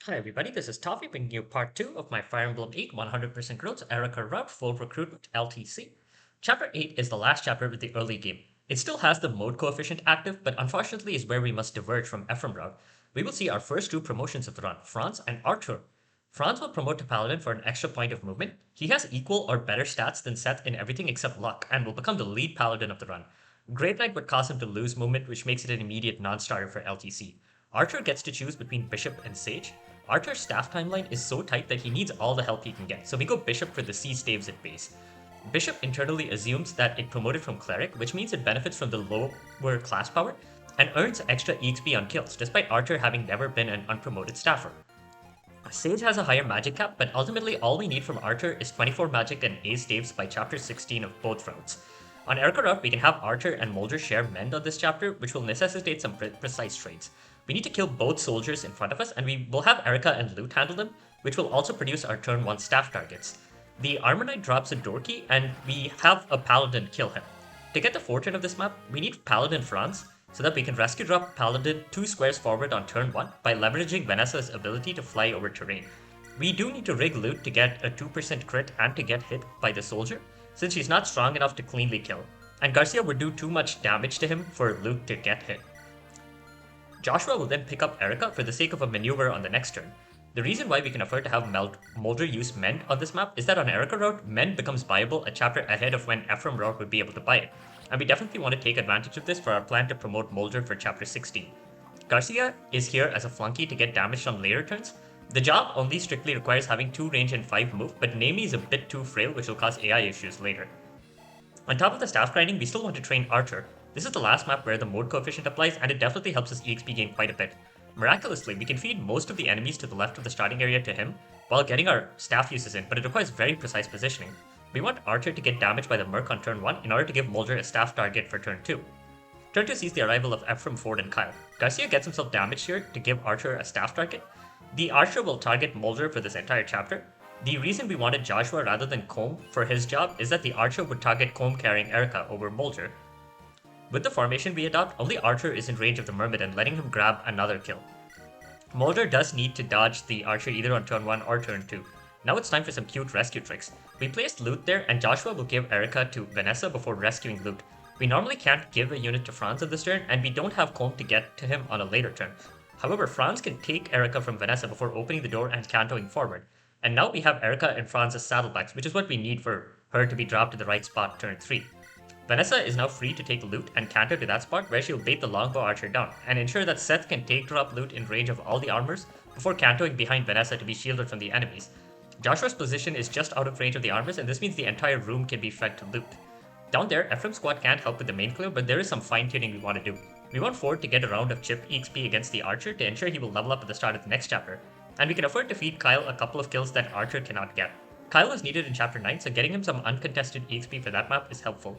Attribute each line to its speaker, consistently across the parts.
Speaker 1: Hi everybody, this is Toffee bringing you part 2 of my Fire Emblem 8 100% growth Eirika route full recruitment LTC. Chapter 8 is the last chapter with the early game. It still has the mode coefficient active, but unfortunately is where we must diverge from Ephraim route. We will see our first two promotions of the run, Franz and Artur. Franz will promote to Paladin for an extra point of movement. He has equal or better stats than Seth in everything except luck, and will become the lead Paladin of the run. Great Knight would cause him to lose movement, which makes it an immediate non-starter for LTC. Artur gets to choose between Bishop and Sage. Artur's staff timeline is so tight that he needs all the help he can get, so we go Bishop for the C staves at base. Bishop internally assumes that it promoted from Cleric, which means it benefits from the lower class power, and earns extra EXP on kills, despite Artur having never been an unpromoted staffer. Sage has a higher magic cap, but ultimately all we need from Artur is 24 magic and A staves by chapter 16 of both routes. On Eirika route, we can have Artur and Moulder share mend on this chapter, which will necessitate some precise trades. We need to kill both soldiers in front of us, and we will have Eirika and Lute handle them, which will also produce our turn 1 staff targets. The Armor Knight drops a door key, and we have a Paladin kill him. To get the fortune of this map, we need Paladin Franz, so that we can rescue drop Paladin 2 squares forward on turn 1 by leveraging Vanessa's ability to fly over terrain. We do need to rig Lute to get a 2% crit and to get hit by the soldier, since she's not strong enough to cleanly kill, and Garcia would do too much damage to him for Lute to get hit. Joshua will then pick up Eirika for the sake of a maneuver on the next turn. The reason why we can afford to have Moulder use Mend on this map is that on Eirika route, Mend becomes viable a chapter ahead of when Ephraim route would be able to buy it, and we definitely want to take advantage of this for our plan to promote Moulder for chapter 16. Garcia is here as a flunky to get damaged on later turns. The job only strictly requires having 2 range and 5 move, but Nami is a bit too frail, which will cause AI issues later. On top of the staff grinding, we still want to train Artur. This is the last map where the mode coefficient applies, and it definitely helps us EXP gain quite a bit. Miraculously, we can feed most of the enemies to the left of the starting area to him, while getting our staff uses in, but it requires very precise positioning. We want Artur to get damaged by the Merc on turn 1 in order to give Moulder a staff target for turn 2. Turn 2 sees the arrival of Ephraim, Ford, and Kyle. Garcia gets himself damaged here to give Artur a staff target. The Archer will target Moulder for this entire chapter. The reason we wanted Joshua rather than Combe for his job is that the Archer would target Combe carrying Eirika over Moulder. With the formation we adopt, only Archer is in range of the Myrmidon, letting him grab another kill. Moulder does need to dodge the Archer either on turn 1 or turn 2. Now it's time for some cute rescue tricks. We placed Lute there, and Joshua will give Eirika to Vanessa before rescuing Lute. We normally can't give a unit to Franz on this turn, and we don't have Combe to get to him on a later turn. However, Franz can take Eirika from Vanessa before opening the door and cantoing forward. And now we have Eirika and Franz as saddlebags, which is what we need for her to be dropped to the right spot turn 3. Vanessa is now free to take Lute and canter to that spot where she'll bait the longbow archer down, and ensure that Seth can take drop Lute in range of all the armors before cantoing behind Vanessa to be shielded from the enemies. Joshua's position is just out of range of the armors, and this means the entire room can be fed to Lute. Down there, Ephraim's squad can't help with the main clear, but there is some fine-tuning we want to do. We want Ford to get a round of chip EXP against the archer to ensure he will level up at the start of the next chapter, and we can afford to feed Kyle a couple of kills that Archer cannot get. Kyle is needed in chapter 9, so getting him some uncontested EXP for that map is helpful.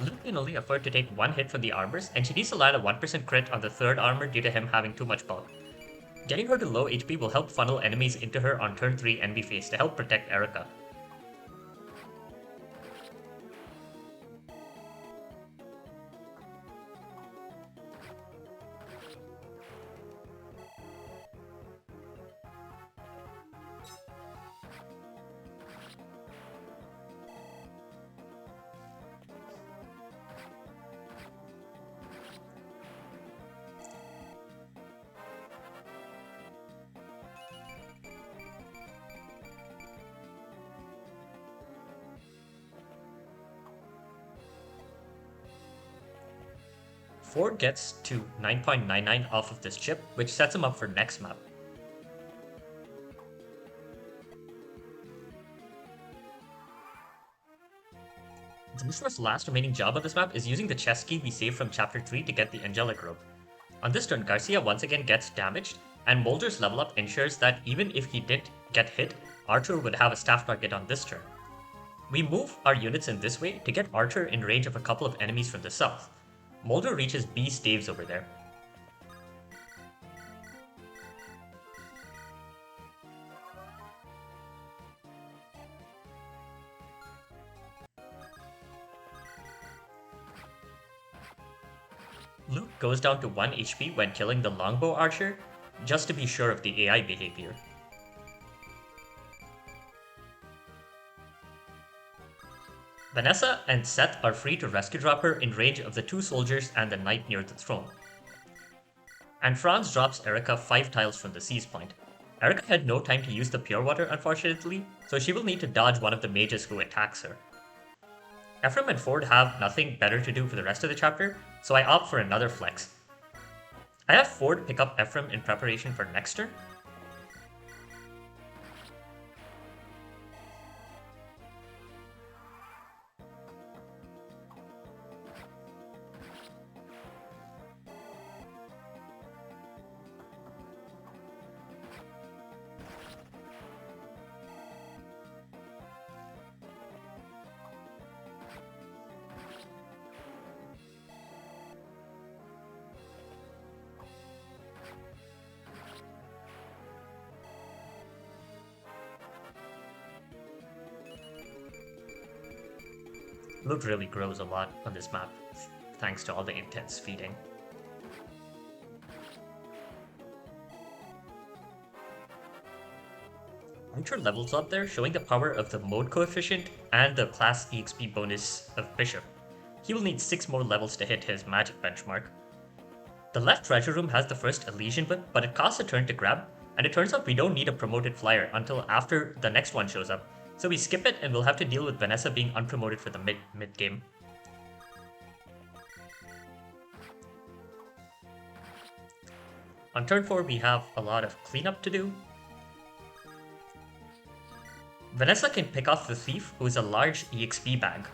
Speaker 1: Lute can only afford to take one hit from the armors, and she needs to land a 1% crit on the third armor due to him having too much bulk. Getting her to low HP will help funnel enemies into her on turn 3 envy phase to help protect Eirika. Ford gets to 9.99 off of this chip, which sets him up for next map. Joshua's last remaining job on this map is using the chest key we saved from chapter 3 to get the angelic robe. On this turn, Garcia once again gets damaged, and Moulder's level up ensures that even if he didn't get hit, Archer would have a staff target on this turn. We move our units in this way to get Archer in range of a couple of enemies from the south. Moulder reaches B staves over there. Lute goes down to 1 HP when killing the longbow archer. just to be sure of the AI behavior. Vanessa and Seth are free to rescue drop her in range of the 2 soldiers and the knight near the throne. And Franz drops Eirika 5 tiles from the seize point. Eirika had no time to use the pure water, unfortunately, so she will need to dodge one of the mages who attacks her. Ephraim and Ford have nothing better to do for the rest of the chapter, so I opt for another flex. I have Ford pick up Ephraim in preparation for next turn. Lute really grows a lot on this map, thanks to all the intense feeding. Artur levels up there, showing the power of the mode coefficient and the class EXP bonus of Bishop. He will need 6 more levels to hit his magic benchmark. The left treasure room has the first Elysian whip, but it costs a turn to grab, and it turns out we don't need a promoted flyer until after the next one shows up. So we skip it and we'll have to deal with Vanessa being unpromoted for the mid game. On turn 4 we have a lot of cleanup to do. Vanessa can pick off the thief, who is a large EXP bag.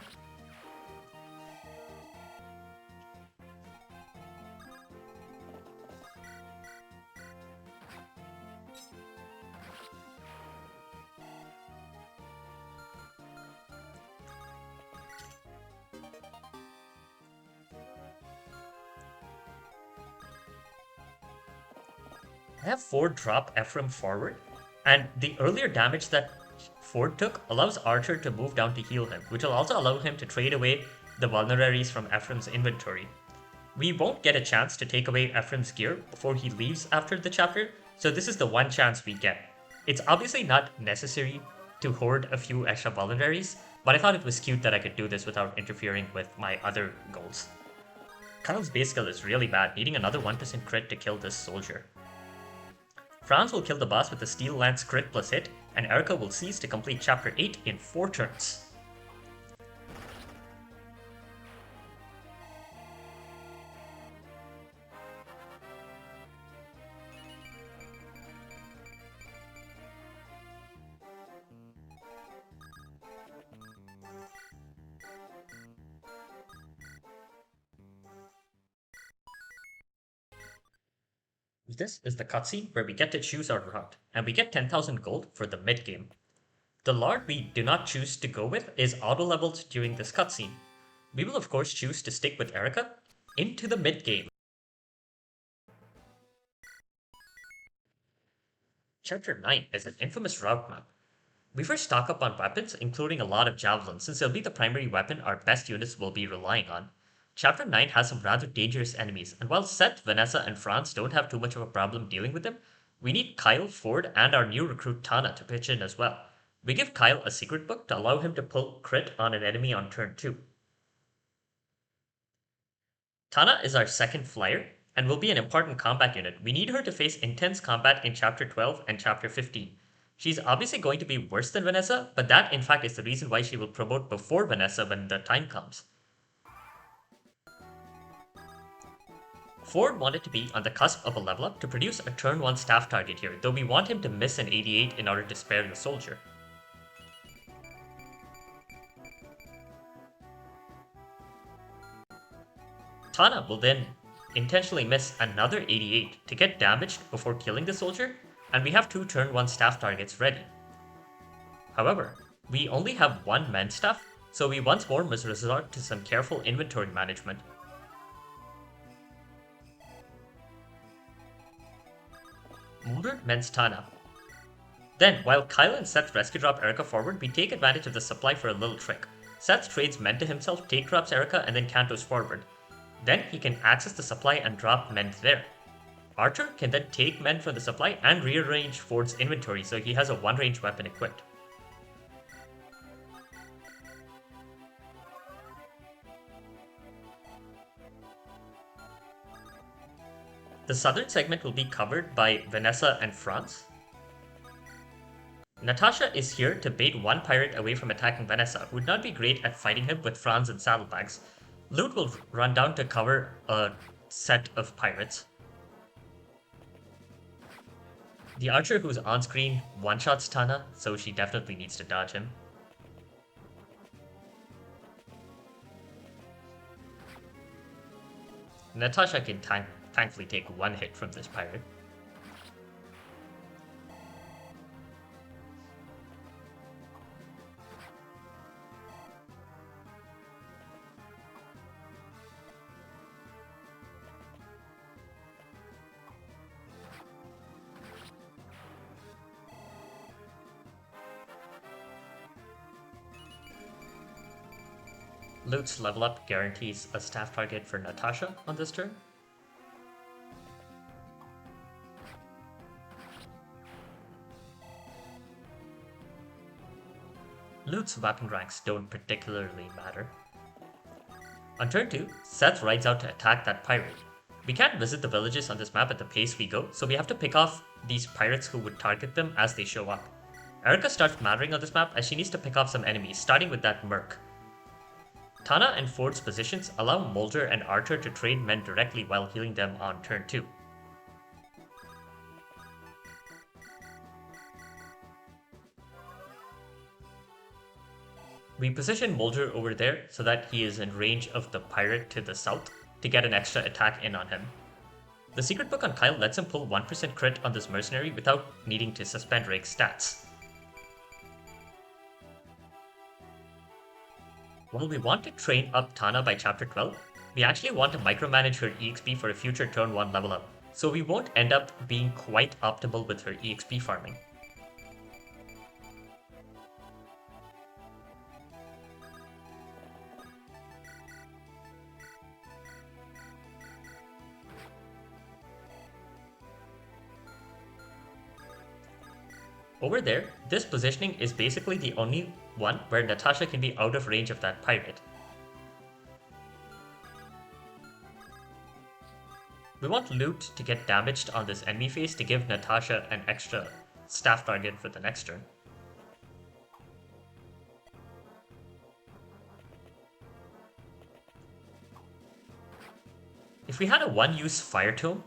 Speaker 1: I have Ford drop Ephraim forward, and the earlier damage that Ford took allows Artur to move down to heal him, which will also allow him to trade away the vulneraries from Ephraim's inventory. We won't get a chance to take away Ephraim's gear before he leaves after the chapter, so this is the one chance we get. It's obviously not necessary to hoard a few extra vulneraries, but I thought it was cute that I could do this without interfering with my other goals. Kyle's base skill is really bad, needing another 1% crit to kill this soldier. Franz will kill the boss with a Steel Lance crit plus hit, and Eirika will cease to complete Chapter 8 in 4 turns. This is the cutscene where we get to choose our route, and we get 10,000 gold for the mid-game. The lord we do not choose to go with is auto-leveled during this cutscene. We will of course choose to stick with Eirika into the mid-game. Chapter 9 is an infamous route map. We first stock up on weapons, including a lot of javelins, since they'll be the primary weapon our best units will be relying on. Chapter 9 has some rather dangerous enemies, and while Seth, Vanessa, and Franz don't have too much of a problem dealing with them, we need Kyle, Ford, and our new recruit Tana to pitch in as well. We give Kyle a secret book to allow him to pull crit on an enemy on turn 2. Tana is our second flyer, and will be an important combat unit. We need her to face intense combat in Chapter 12 and Chapter 15. She's obviously going to be worse than Vanessa, but that in fact is the reason why she will promote before Vanessa when the time comes. Ford wanted to be on the cusp of a level up to produce a turn 1 staff target here, though we want him to miss an 88 in order to spare the soldier. Tana will then intentionally miss another 88 to get damaged before killing the soldier, and we have 2 turn 1 staff targets ready. However, we only have 1 men staff, so we once more must resort to some careful inventory management. Moulder mends Tana. Then, while Kyle and Seth rescue drop Eirika forward, we take advantage of the supply for a little trick. Seth trades men to himself, take drops Eirika, and then cantos forward. Then he can access the supply and drop men there. Artur can then take men from the supply and rearrange Ford's inventory, so he has a one-range weapon equipped. The southern segment will be covered by Vanessa and France. Natasha is here to bait one pirate away from attacking Vanessa, who would not be great at fighting him with Franz and saddlebags. Lute will run down to cover a set of pirates. The archer who's on screen one-shots Tana, so she definitely needs to dodge him. Natasha can thankfully take one hit from this pirate. Lute's level up guarantees a staff target for Natasha on this turn. Lute's weapon ranks don't particularly matter. On turn 2, Seth rides out to attack that pirate. We can't visit the villages on this map at the pace we go, so we have to pick off these pirates who would target them as they show up. Eirika starts mattering on this map as she needs to pick off some enemies, starting with that merc. Tana and Ford's positions allow Moulder and Artur to trade men directly while healing them on turn 2. We position Moulder over there so that he is in range of the pirate to the south to get an extra attack in on him. The secret book on Kyle lets him pull 1% crit on this mercenary without needing to suspend Rake's stats. While we want to train up Tana by chapter 12, we actually want to micromanage her EXP for a future turn 1 level up, so we won't end up being quite optimal with her EXP farming. Over there, this positioning is basically the only one where Natasha can be out of range of that pirate. We want Lute to get damaged on this enemy phase to give Natasha an extra staff target for the next turn. If we had a one-use Fire Tome,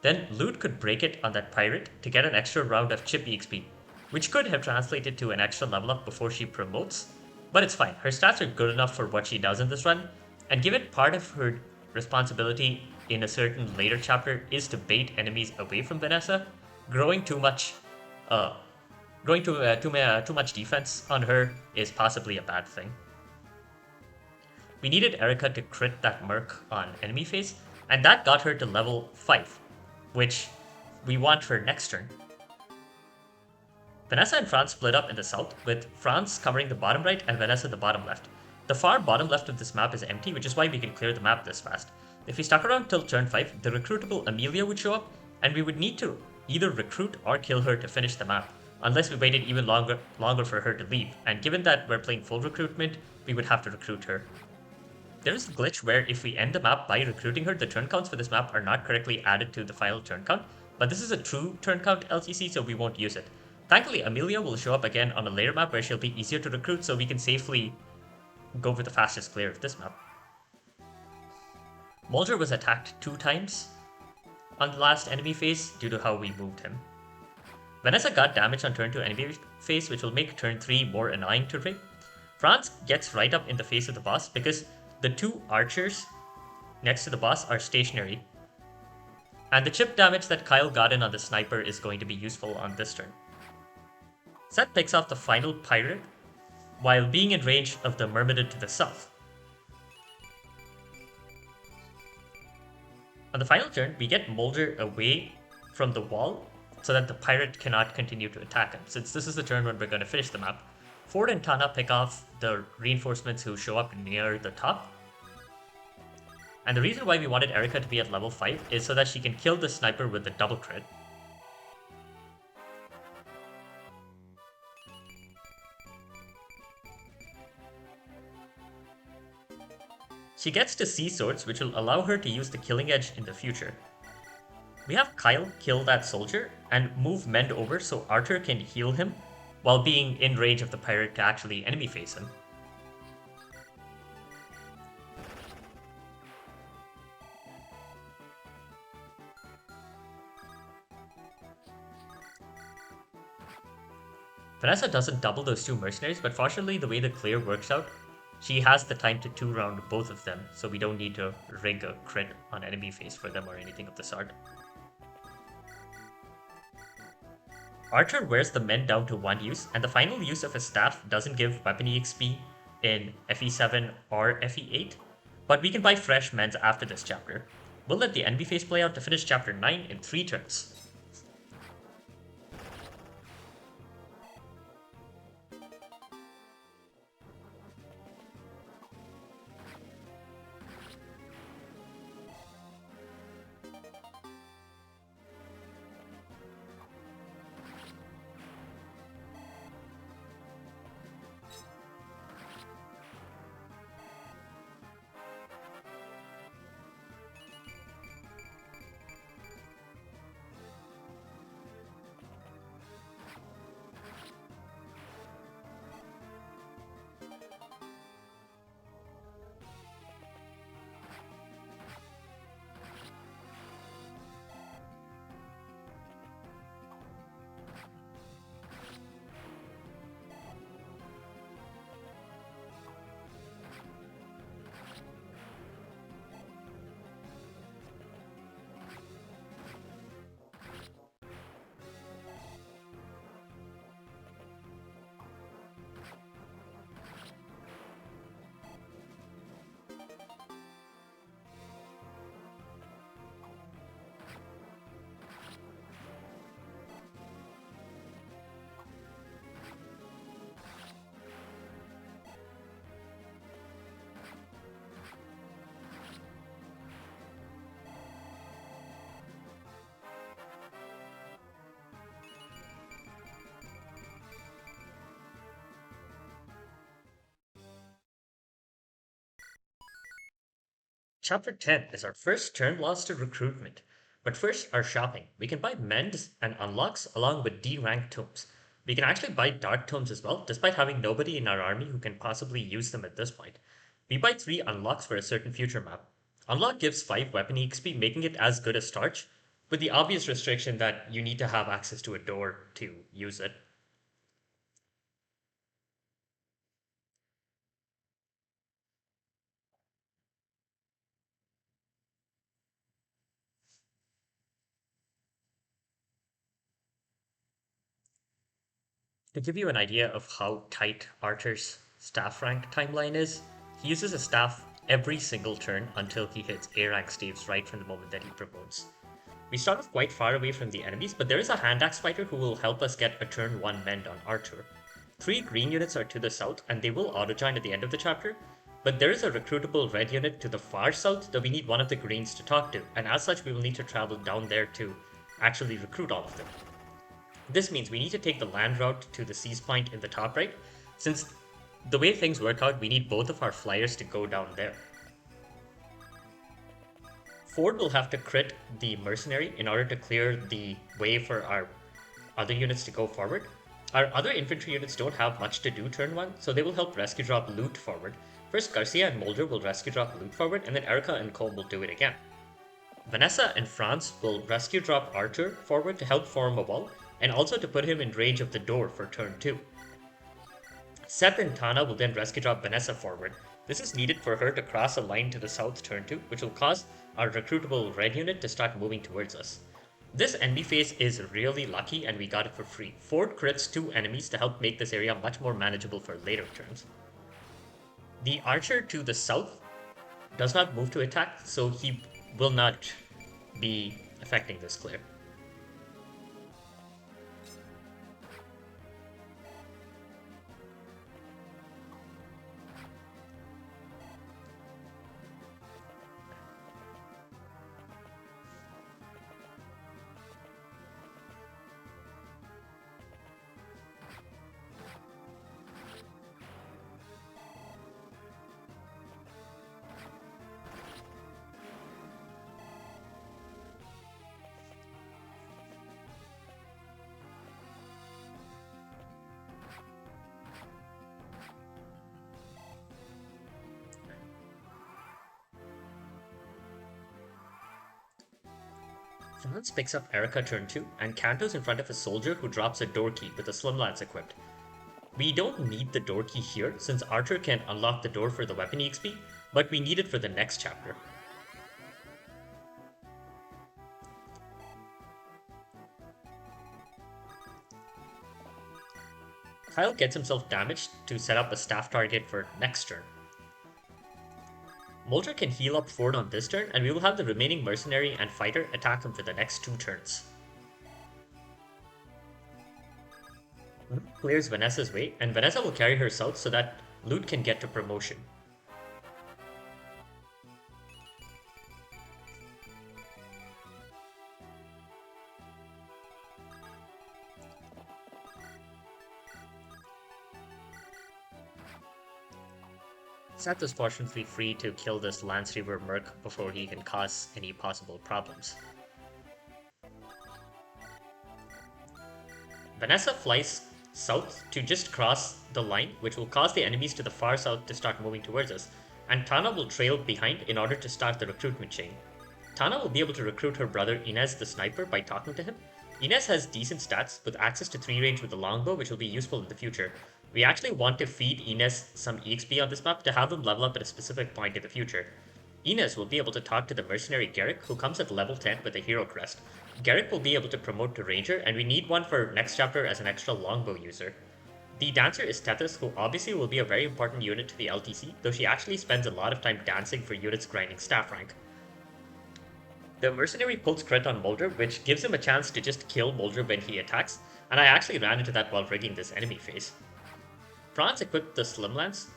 Speaker 1: then Lute could break it on that pirate to get an extra round of chip EXP, which could have translated to an extra level up before she promotes, but it's fine. Her stats are good enough for what she does in this run, and given part of her responsibility in a certain later chapter is to bait enemies away from Vanessa, growing too much defense on her is possibly a bad thing. We needed Eirika to crit that merc on enemy phase, and that got her to level 5, which we want for next turn. Vanessa and Franz split up in the south, with Franz covering the bottom right and Vanessa the bottom left. The far bottom left of this map is empty, which is why we can clear the map this fast. If we stuck around till turn 5, the recruitable Amelia would show up, and we would need to either recruit or kill her to finish the map, unless we waited even longer for her to leave, and given that we're playing full recruitment, we would have to recruit her. There is a glitch where if we end the map by recruiting her, the turn counts for this map are not correctly added to the final turn count, but this is a true turn count LTC, so we won't use it. Thankfully, Amelia will show up again on a later map where she'll be easier to recruit, so we can safely go for the fastest clear of this map. Moulder was attacked 2 times on the last enemy phase due to how we moved him. Vanessa got damage on turn 2 enemy phase, which will make turn 3 more annoying to raid. Franz gets right up in the face of the boss because the 2 archers next to the boss are stationary, and the chip damage that Kyle got in on the sniper is going to be useful on this turn. Seth picks off the final pirate while being in range of the Myrmidon to the south. On the final turn, we get Moulder away from the wall so that the pirate cannot continue to attack him, since this is the turn when we're going to finish the map. Ford and Tana pick off the reinforcements who show up near the top. And the reason why we wanted Eirika to be at level 5 is so that she can kill the sniper with the double crit. She gets to sea swords, which will allow her to use the killing edge in the future. We have Kyle kill that soldier and move Mend over so Artur can heal him while being in range of the pirate to actually enemy face him. Vanessa doesn't double those two mercenaries, but fortunately the way the clear works out, she has the time to 2-round both of them, so we don't need to rig a crit on enemy face for them or anything of the sort. Artur wears the men down to 1 use, and the final use of his staff doesn't give weapon EXP in FE7 or FE8, but we can buy fresh mens after this chapter. We'll let the enemy phase play out to finish chapter 9 in 3 turns. Chapter 10 is our first turn loss to recruitment. But first, our shopping. We can buy mends and unlocks along with D rank tomes. We can actually buy dark tomes as well, despite having nobody in our army who can possibly use them at this point. We buy 3 unlocks for a certain future map. Unlock gives 5 weapon EXP, making it as good as Starch, with the obvious restriction that you need to have access to a door to use it. To give you an idea of how tight Artur's staff rank timeline is, he uses a staff every single turn until he hits A rank staves right from the moment that he promotes. We start off quite far away from the enemies, but there is a hand axe fighter who will help us get a turn 1 mend on Artur. 3 green units are to the south and they will auto-join at the end of the chapter, but there is a recruitable red unit to the far south that we need one of the greens to talk to, and as such we will need to travel down there to actually recruit all of them. This means we need to take the land route to the seize point in the top right, since the way things work out, we need both of our flyers to go down there. Ford will have to crit the mercenary in order to clear the way for our other units to go forward. Our other infantry units don't have much to do turn 1, so they will help rescue drop Lute forward. First, Garcia and Moulder will rescue drop Lute forward, and then Eirika and Combe will do it again. Vanessa and France will rescue drop Artur forward to help form a wall, and also to put him in range of the door for turn 2. Seth and Tana will then rescue drop Vanessa forward. This is needed for her to cross a line to the south turn 2, which will cause our recruitable red unit to start moving towards us. This enemy phase is really lucky and we got it for free. Ford crits 2 enemies to help make this area much more manageable for later turns. The archer to the south does not move to attack, so he will not be affecting this clear. Franz picks up Eirika turn 2 and canters in front of a soldier who drops a door key with a slim lance equipped. We don't need the door key here since Artur can unlock the door for the weapon EXP, but we need it for the next chapter. Kyle gets himself damaged to set up a staff target for next turn. Moulder can heal up Ford on this turn, and we will have the remaining mercenary and fighter attack him for the next 2 turns. Clears Vanessa's way, and Vanessa will carry her south so that Lute can get to promotion. Seth is fortunately free to kill this Lance Reaver Merc before he can cause any possible problems. Vanessa flies south to just cross the line, which will cause the enemies to the far south to start moving towards us, and Tana will trail behind in order to start the recruitment chain. Tana will be able to recruit her brother Inez the sniper by talking to him. Inez has decent stats with access to 3 range with the longbow, which will be useful in the future. We actually want to feed Inez some EXP on this map to have them level up at a specific point in the future. Inez will be able to talk to the mercenary Garrick, who comes at level 10 with a hero crest. Garrick will be able to promote to ranger, and we need one for next chapter as an extra longbow user. The dancer is Tethys, who obviously will be a very important unit to the LTC, though she actually spends a lot of time dancing for units grinding staff rank. The mercenary pulls crit on Moulder, which gives him a chance to just kill Moulder when he attacks, and I actually ran into that while rigging this enemy phase. Franz equipped the Slim Lance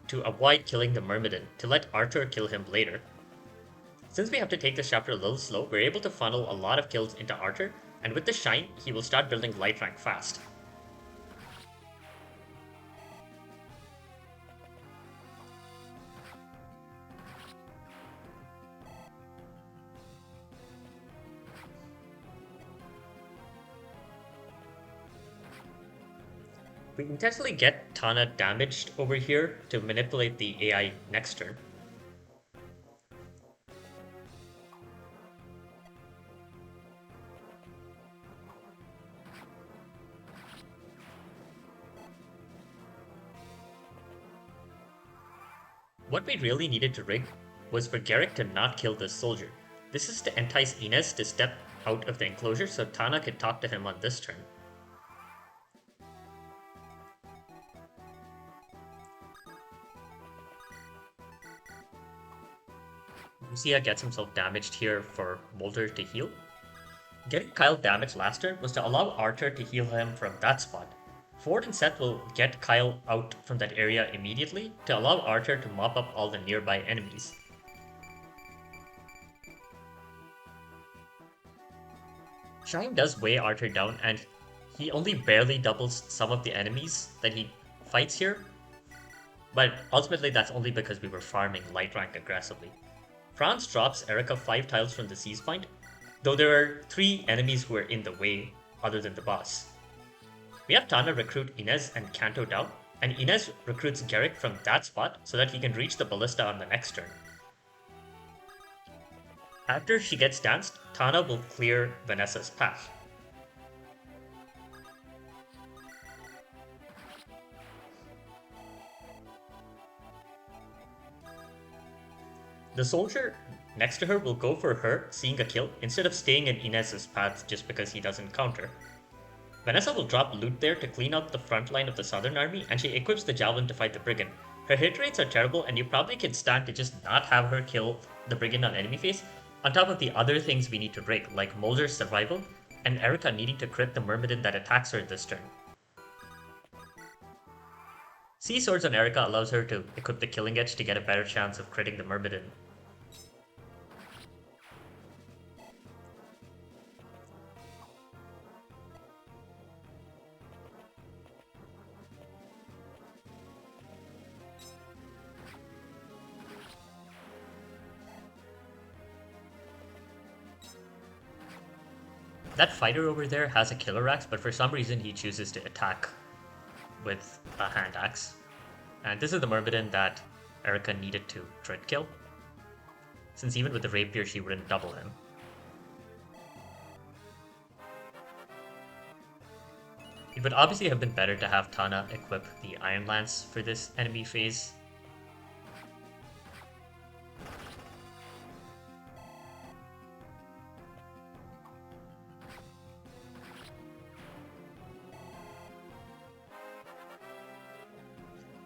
Speaker 1: to avoid killing the Myrmidon to let Artur kill him later. Since we have to take this chapter a little slow, we're able to funnel a lot of kills into Artur, and with the Shine, he will start building light rank fast. We intentionally get Tana damaged over here to manipulate the AI next turn. What we really needed to rig was for Garrick to not kill this soldier. This is to entice Inez to step out of the enclosure so Tana can talk to him on this turn. Lucia gets himself damaged here for Moulder to heal. Getting Kyle damaged last turn was to allow Artur to heal him from that spot. Ford and Seth will get Kyle out from that area immediately to allow Artur to mop up all the nearby enemies. Shine does weigh Artur down, and he only barely doubles some of the enemies that he fights here, but ultimately that's only because we were farming light rank aggressively. Franz drops Eirika 5 tiles from the seize point, though there are 3 enemies who are in the way other than the boss. We have Tana recruit Inez and Kanto down, and Inez recruits Garrick from that spot so that he can reach the ballista on the next turn. After she gets danced, Tana will clear Vanessa's path. The soldier next to her will go for her, seeing a kill, instead of staying in Inez's path just because he doesn't counter. Vanessa will drop Lute there to clean out the front line of the southern army, and she equips the javelin to fight the brigand. Her hit rates are terrible, and you probably can stand to just not have her kill the brigand on enemy phase, on top of the other things we need to rig, like Moulder's survival, and Eirika needing to crit the Myrmidon that attacks her this turn. Sea Swords on Eirika allows her to equip the Killing Edge to get a better chance of critting the Myrmidon. That fighter over there has a killer axe, but for some reason he chooses to attack with a hand axe. And this is the Myrmidon that Eirika needed to crit kill, since even with the rapier she wouldn't double him. It would obviously have been better to have Tana equip the Iron Lance for this enemy phase.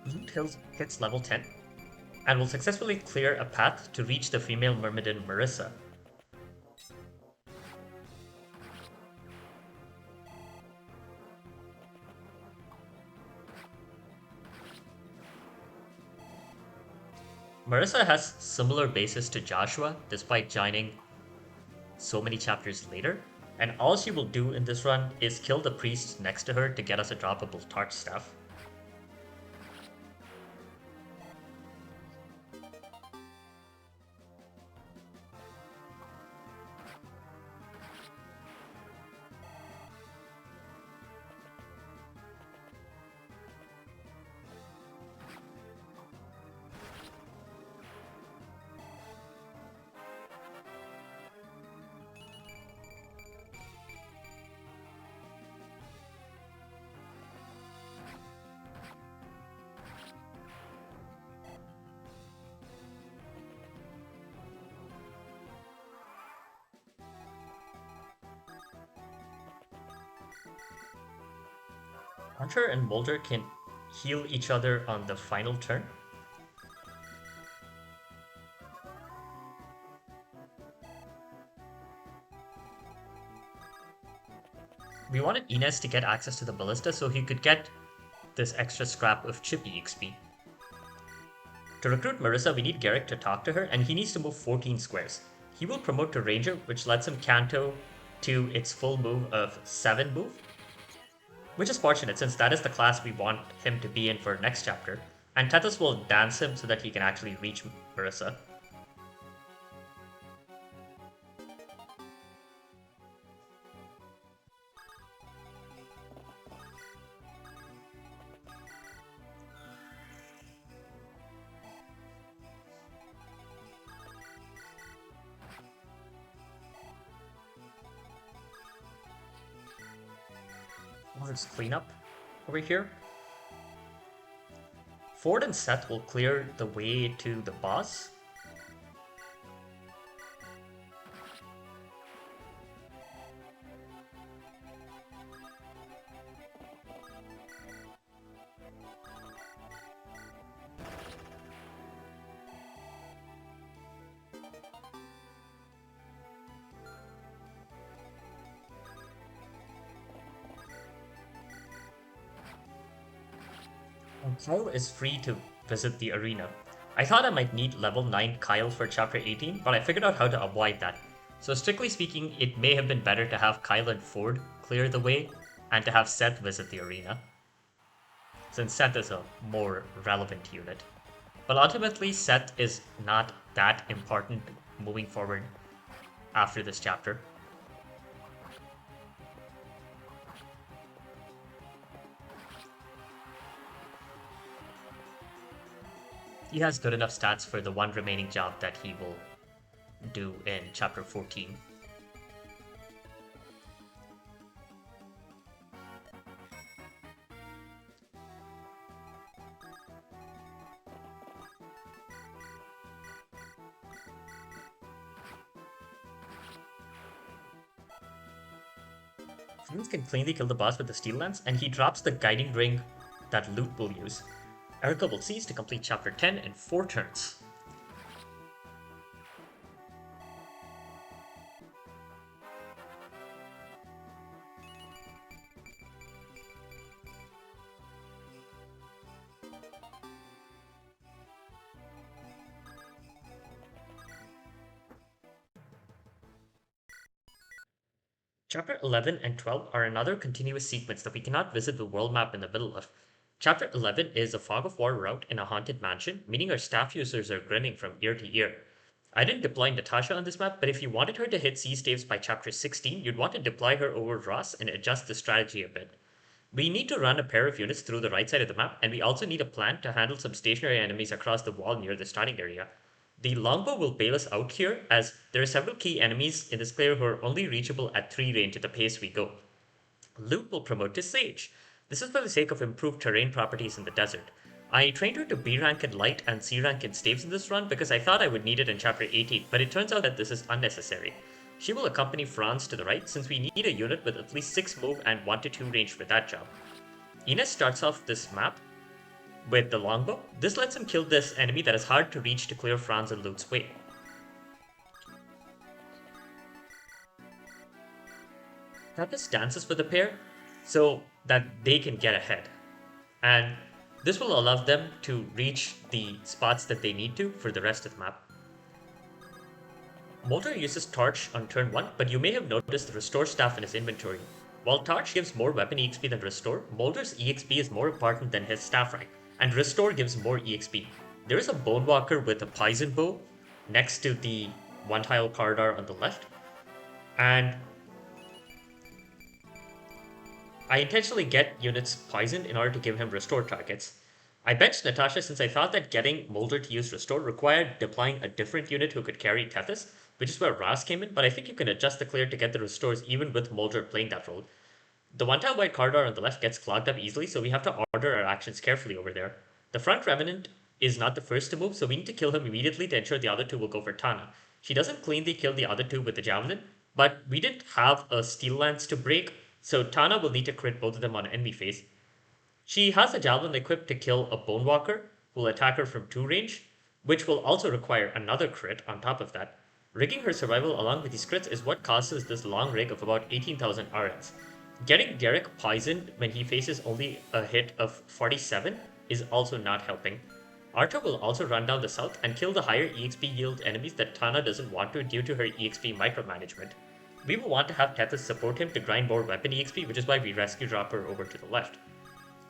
Speaker 1: Lute hits level 10 and will successfully clear a path to reach the female myrmidon Marissa. Marissa has similar bases to Joshua, despite joining so many chapters later, and all she will do in this run is kill the priest next to her to get us a droppable Tart Staff. Artur and Moulder can heal each other on the final turn. We wanted Inez to get access to the ballista so he could get this extra scrap of chip EXP. To recruit Marissa, we need Garrick to talk to her, and he needs to move 14 squares. He will promote to Ranger, which lets him Canto to its full move of 7 move, which is fortunate since that is the class we want him to be in for next chapter, and Tethys will dance him so that he can actually reach Marissa. Let's clean up over here. Ford and Seth will clear the way to the boss. Kyle is free to visit the arena. I thought I might need level 9 Kyle for chapter 18, but I figured out how to avoid that. So strictly speaking, it may have been better to have Kyle and Ford clear the way, and to have Seth visit the arena, since Seth is a more relevant unit. But ultimately, Seth is not that important moving forward after this chapter. He has good enough stats for the one remaining job that he will do in chapter 14. Friends can cleanly kill the boss with the steel lance, and he drops the guiding ring that Lute will use. Eirika will cease to complete chapter 10 in 4 turns. Chapter 11 and 12 are another continuous sequence that we cannot visit the world map in the middle of. Chapter 11 is a fog of war route in a haunted mansion, meaning our staff users are grinning from ear to ear. I didn't deploy Natasha on this map, but if you wanted her to hit C staves by chapter 16, you'd want to deploy her over Ross and adjust the strategy a bit. We need to run a pair of units through the right side of the map, and we also need a plan to handle some stationary enemies across the wall near the starting area. The longbow will bail us out here, as there are several key enemies in this clear who are only reachable at 3 range at the pace we go. Lute will promote to Sage. This is for the sake of improved terrain properties in the desert. I trained her to B rank in Light and C rank in Staves in this run because I thought I would need it in Chapter 18, but it turns out that this is unnecessary. She will accompany Franz to the right since we need a unit with at least 6 move and 1 to 2 range for that job. Ines starts off this map with the longbow. This lets him kill this enemy that is hard to reach to clear Franz and Lute's way. Tethys dances for the pair so that they can get ahead. And this will allow them to reach the spots that they need to for the rest of the map. Moulder uses Torch on turn 1, but you may have noticed the Restore staff in his inventory. While Torch gives more weapon EXP than Restore, Moulder's EXP is more important than his staff rank, and Restore gives more EXP. There is a Bonewalker with a Poison Bow next to the one-tile corridor on the left, and I intentionally get units poisoned in order to give him Restore targets. I benched Natasha since I thought that getting Moulder to use Restore required deploying a different unit who could carry Tethys, which is where Raz came in, but I think you can adjust the clear to get the Restores even with Moulder playing that role. The one-tile wide corridor on the left gets clogged up easily, so we have to order our actions carefully over there. The front Revenant is not the first to move, so we need to kill him immediately to ensure the other two will go for Tana. She doesn't cleanly kill the other two with the Javelin, but we didn't have a Steel Lance to break, so Tana will need to crit both of them on enemy phase. She has a Javelin equipped to kill a Bonewalker, who will attack her from 2 range, which will also require another crit on top of that. Rigging her survival along with these crits is what causes this long rig of about 18,000 RNs. Getting Derek poisoned when he faces only a hit of 47 is also not helping. Artur will also run down the south and kill the higher EXP yield enemies that Tana doesn't want to due to her EXP micromanagement. We will want to have Tethys support him to grind more weapon EXP, which is why we rescue drop her over to the left.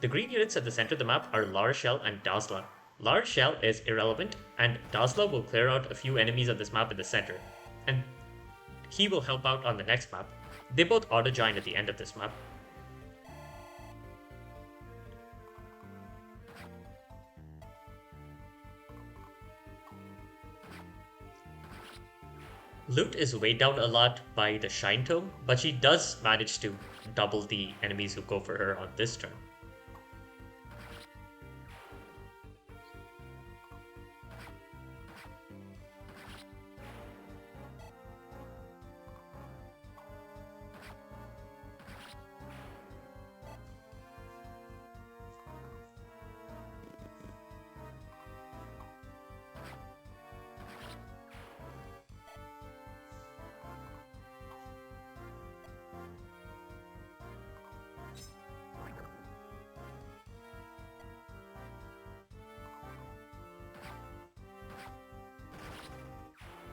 Speaker 1: The green units at the center of the map are La Rochelle and Dazla. La Rochelle is irrelevant, and Dazla will clear out a few enemies on this map in the center, and he will help out on the next map. They both auto-join at the end of this map. Lute is weighed down a lot by the Shine Tome, but she does manage to double the enemies who go for her on this turn.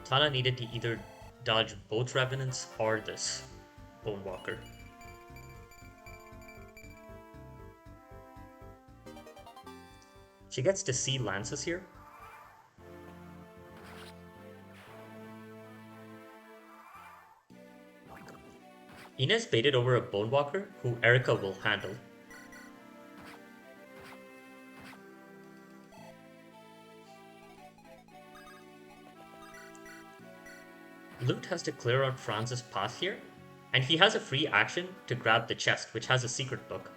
Speaker 1: Tana needed to either dodge both Revenants or this Bonewalker. She gets to see Lances here. Ines baited over a Bonewalker, who Eirika will handle. Lute has to clear out Franz's path here, and he has a free action to grab the chest, which has a secret book.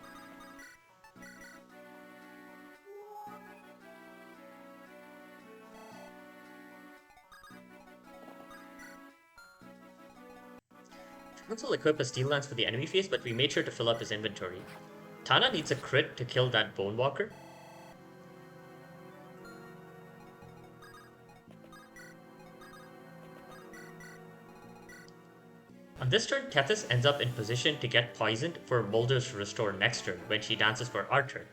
Speaker 1: Franz will equip a Steel Lance for the enemy phase, but we made sure to fill up his inventory. Tana needs a crit to kill that Bonewalker. On this turn, Tethys ends up in position to get poisoned for Moulder's Restore next turn when she dances for Artur.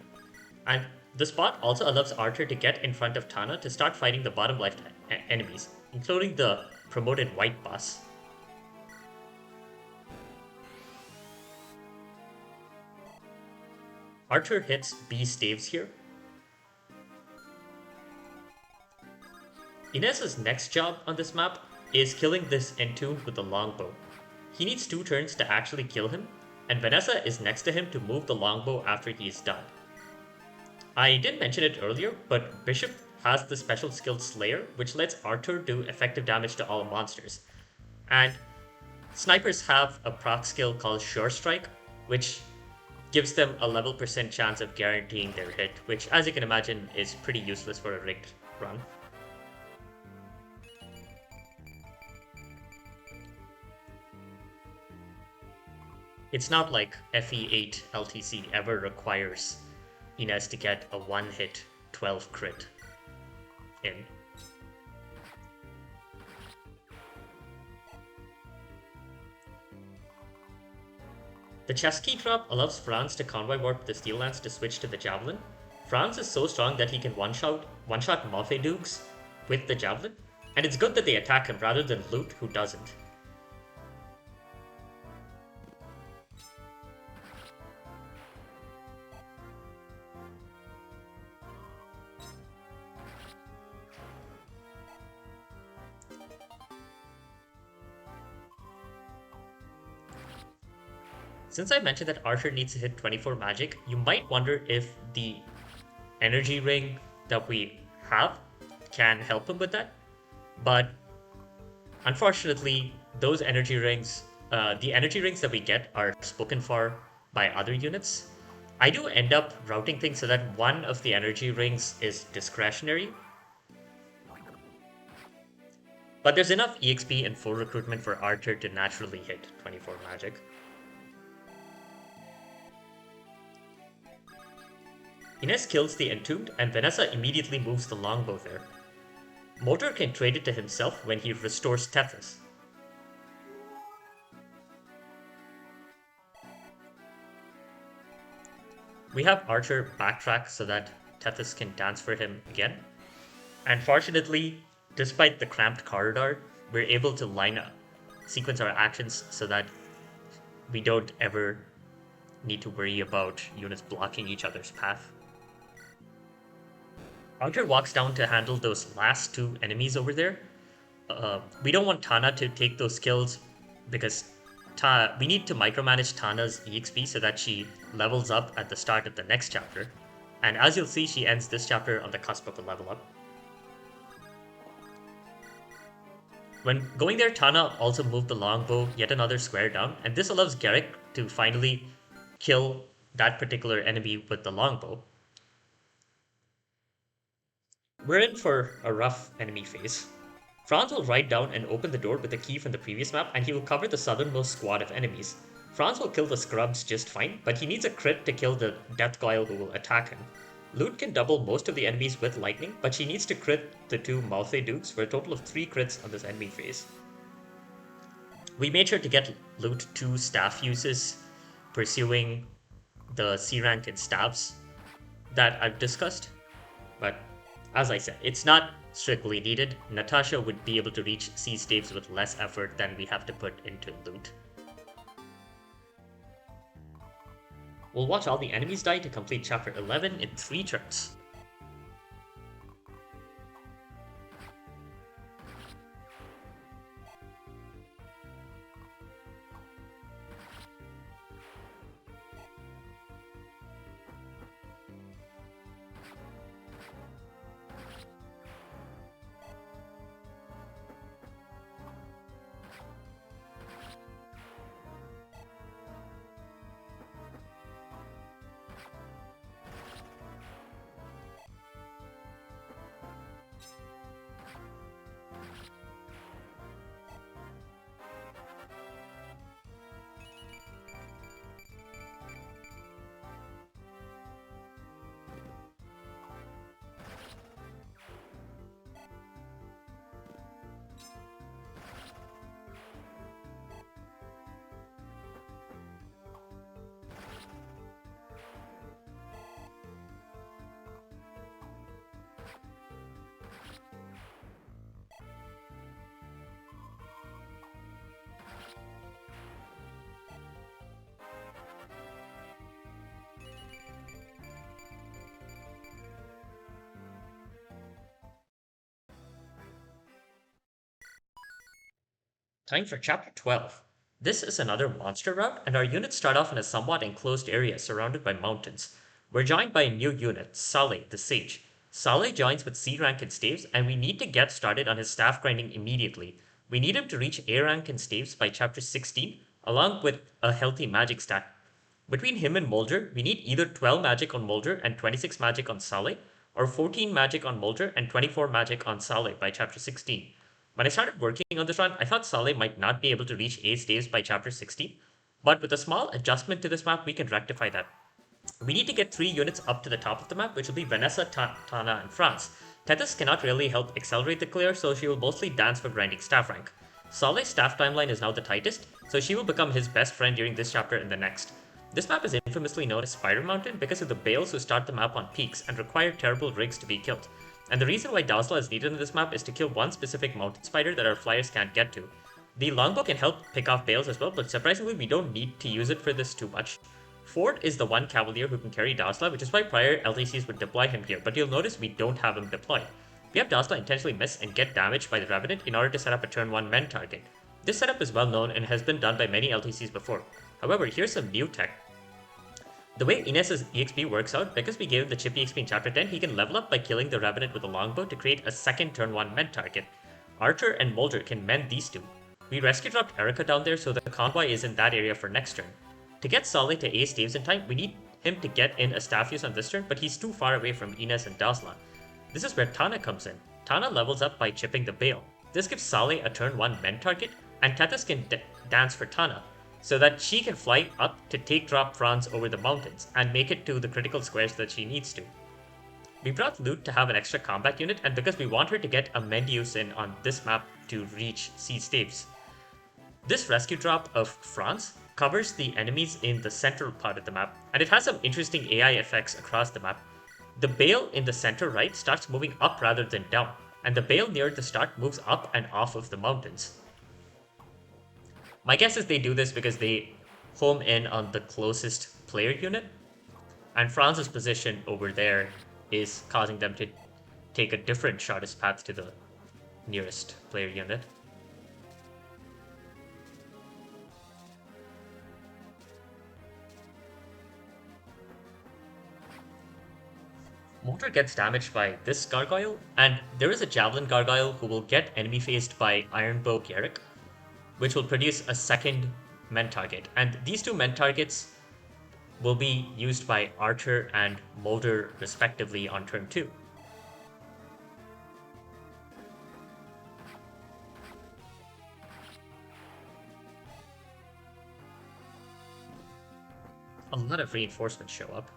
Speaker 1: And the spot also allows Artur to get in front of Tana to start fighting the bottom left enemies, including the promoted white boss. Artur hits B staves here. Inez's next job on this map is killing this Entombed with the longbow. He needs 2 turns to actually kill him, and Vanessa is next to him to move the longbow after he is done. I didn't mention it earlier, but Bishop has the special skill Slayer, which lets Artur do effective damage to all monsters. And snipers have a proc skill called Sure Strike, which gives them a level percent chance of guaranteeing their hit, which, as you can imagine, is pretty useless for a rigged run. It's not like FE8 LTC ever requires Inez to get a one-hit 12 crit in. The chess key drop allows Franz to convoy warp the steel lance to switch to the javelin. Franz is so strong that he can one-shot Mafe Dukes with the javelin, and it's good that they attack him rather than Lute, who doesn't. Since I mentioned that Artur needs to hit 24 magic, you might wonder if the energy ring that we have can help him with that. But unfortunately, those energy rings, the energy rings that we get are spoken for by other units. I do end up routing things so that one of the energy rings is discretionary. But there's enough EXP and full recruitment for Artur to naturally hit 24 magic. Inez kills the Entombed, and Vanessa immediately moves the longbow there. Moulder can trade it to himself when he restores Tethys. We have Artur backtrack so that Tethys can dance for him again. And fortunately, despite the cramped corridor, we're able to sequence our actions so that we don't ever need to worry about units blocking each other's path. Artur walks down to handle those last two enemies over there. We don't want Tana to take those kills because we need to micromanage Tana's EXP so that she levels up at the start of the next chapter. And as you'll see, she ends this chapter on the cusp of a level up. When going there, Tana also moved the longbow yet another square down, and this allows Garrick to finally kill that particular enemy with the longbow. We're in for a rough enemy phase. Franz will ride down and open the door with a key from the previous map, and he will cover the southernmost squad of enemies. Franz will kill the scrubs just fine, but he needs a crit to kill the Death Guile who will attack him. Lute can double most of the enemies with lightning, but she needs to crit the two Malthae Dukes for a total of 3 crits on this enemy phase. We made sure to get Lute 2 staff uses, pursuing the C rank and staves that I've discussed, but as I said, it's not strictly needed. Natasha would be able to reach C staves with less effort than we have to put into Lute. We'll watch all the enemies die to complete chapter 11 in 3 turns. Time for chapter 12. This is another monster route, and our units start off in a somewhat enclosed area surrounded by mountains. We're joined by a new unit, Saleh the Sage. Saleh joins with C rank and staves, and we need to get started on his staff grinding immediately. We need him to reach A rank and staves by chapter 16, along with a healthy magic stat. Between him and Moulder, we need either 12 magic on Moulder and 26 magic on Saleh, or 14 magic on Moulder and 24 magic on Saleh by chapter 16. When I started working on this run, I thought Saleh might not be able to reach A staves by chapter 16, but with a small adjustment to this map, we can rectify that. We need to get 3 units up to the top of the map, which will be Vanessa, Tana, and France. Tethys cannot really help accelerate the clear, so she will mostly dance for grinding staff rank. Saleh's staff timeline is now the tightest, so she will become his best friend during this chapter and the next. This map is infamously known as Spider Mountain because of the Bales who start the map on peaks and require terrible rigs to be killed. And the reason why Dazla is needed in this map is to kill one specific mountain spider that our flyers can't get to. The longbow can help pick off Bales as well, but surprisingly we don't need to use it for this too much. Ford is the one cavalier who can carry Dazla, which is why prior LTCs would deploy him here, but you'll notice we don't have him deployed. We have Dazla intentionally miss and get damaged by the Revenant in order to set up a turn 1 men target. This setup is well known and has been done by many LTCs before. However, here's some new tech. The way Inez's EXP works out, because we gave him the chip EXP in chapter 10, he can level up by killing the Revenant with a longbow to create a second turn 1 men target. Artur and Moulder can mend these two. We rescue dropped Eirika down there so the convoy is in that area for next turn. To get Saleh to A staves in time, we need him to get in a staff use on this turn, but he's too far away from Inez and Dazla. This is where Tana comes in. Tana levels up by chipping the Bale. This gives Saleh a turn 1 men target, and Tethys can dance for Tana, so that she can fly up to take drop France over the mountains and make it to the critical squares that she needs to. We brought Lute to have an extra combat unit, and because we want her to get a mend use in on this map to reach C staves. This rescue drop of France covers the enemies in the central part of the map, and it has some interesting AI effects across the map. The Bale in the center right starts moving up rather than down, and the Bale near the start moves up and off of the mountains. My guess is they do this because they home in on the closest player unit, and France's position over there is causing them to take a different shortest path to the nearest player unit. Moulder gets damaged by this gargoyle, and there is a javelin gargoyle who will get enemy faced by Iron Bow Garrick, which will produce a second men target. And these two men targets will be used by Artur and Moulder respectively on turn 2. A lot of reinforcements show up.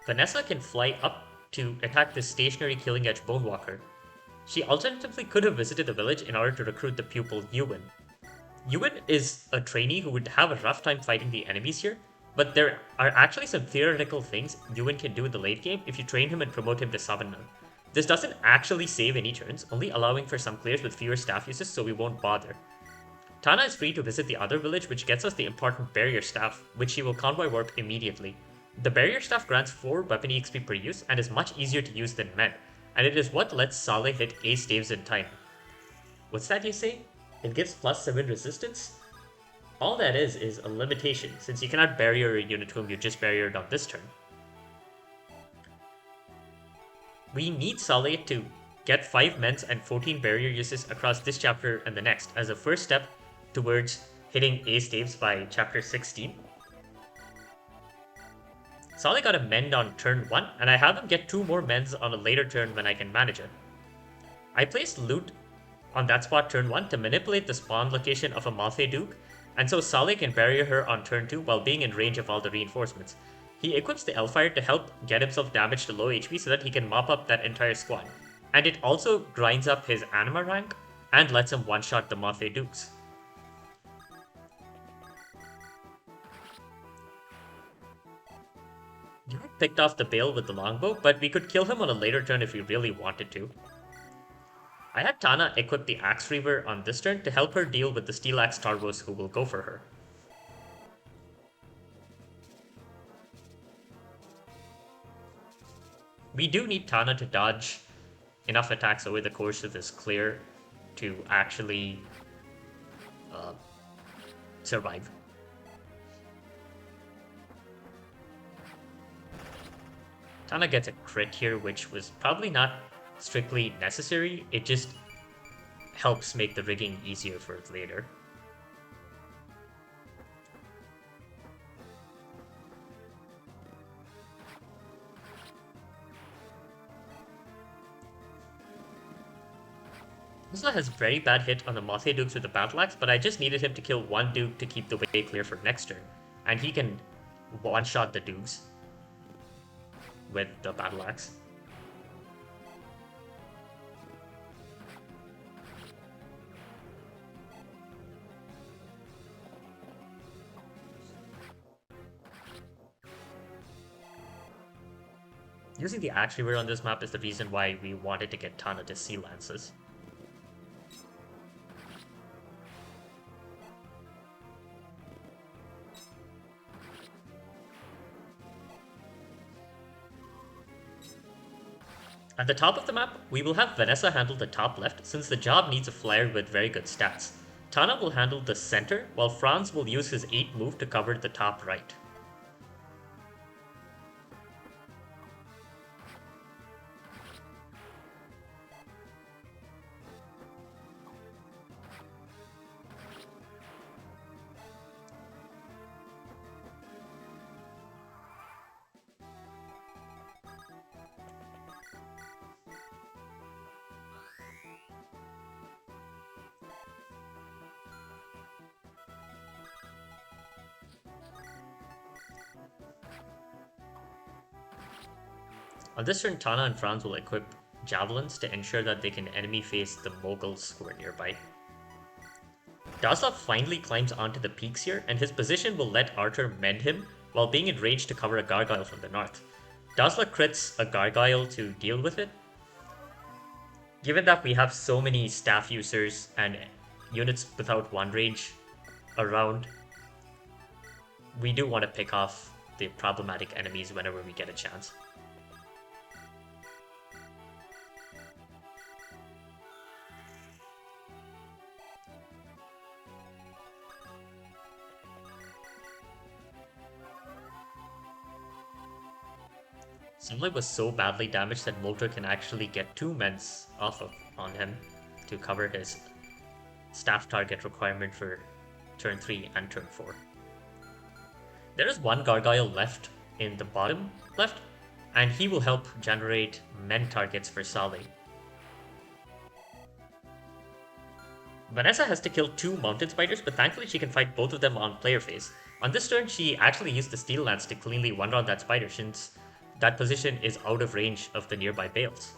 Speaker 1: Vanessa can fly up to attack this stationary Killing Edge Bonewalker. She alternatively could have visited the village in order to recruit the pupil Ewan. Ewan is a trainee who would have a rough time fighting the enemies here, but there are actually some theoretical things Ewan can do in the late game if you train him and promote him to summoner. This doesn't actually save any turns, only allowing for some clears with fewer staff uses, so we won't bother. Tana is free to visit the other village, which gets us the important barrier staff, which she will convoy warp immediately. The barrier staff grants 4 weapon EXP per use and is much easier to use than men, and it is what lets Saleh hit A staves in time. What's that you say? It gives +7 resistance? All that is a limitation, since you cannot barrier a unit whom you just barriered on this turn. We need Saleh to get 5 mens and 14 barrier uses across this chapter and the next as a first step towards hitting A staves by chapter 16. Saleh got a mend on turn 1, and I have him get 2 more mends on a later turn when I can manage it. I placed Lute on that spot turn 1 to manipulate the spawn location of a Malthae Duke, and so Saleh can barrier her on turn 2 while being in range of all the reinforcements. He equips the Elfire to help get himself damaged to low HP so that he can mop up that entire squad, and it also grinds up his Anima rank and lets him one-shot the Malthae Dukes. You picked off the Bale with the longbow, but we could kill him on a later turn if we really wanted to. I had Tana equip the Axe Reaver on this turn to help her deal with the Steel Axe Tarvos who will go for her. We do need Tana to dodge enough attacks over the course of this clear to actually survive. Tana gets a crit here, which was probably not strictly necessary. It just helps make the rigging easier for it later. Tesla has very bad hit on the Mafia Dukes with the Battle Axe, but I just needed him to kill one Duke to keep the way clear for next turn. And he can one-shot the Dukes with the Battle Axe. Using the Axe Reaver on this map is the reason why we wanted to get Tana to Sea Lances. At the top of the map, we will have Vanessa handle the top left since the job needs a flyer with very good stats. Tana will handle the center, while Franz will use his 8 move to cover the top right. On this turn, Tana and Franz will equip javelins to ensure that they can enemy face the Moguls who are nearby. Dazla finally climbs onto the peaks here, and his position will let Artur mend him while being in range to cover a Gargoyle from the north. Dazla crits a Gargoyle to deal with it. Given that we have so many staff users and units without one range around, we do want to pick off the problematic enemies whenever we get a chance. Saleh was so badly damaged that Moulder can actually get 2 mens off of on him to cover his staff target requirement for turn 3 and turn 4. There is one Gargoyle left in the bottom left, and he will help generate men targets for Saleh. Vanessa has to kill 2 mountain spiders, but thankfully she can fight both of them on player phase. On this turn, she actually used the Steel Lance to cleanly one-round that spider since that position is out of range of the nearby bales.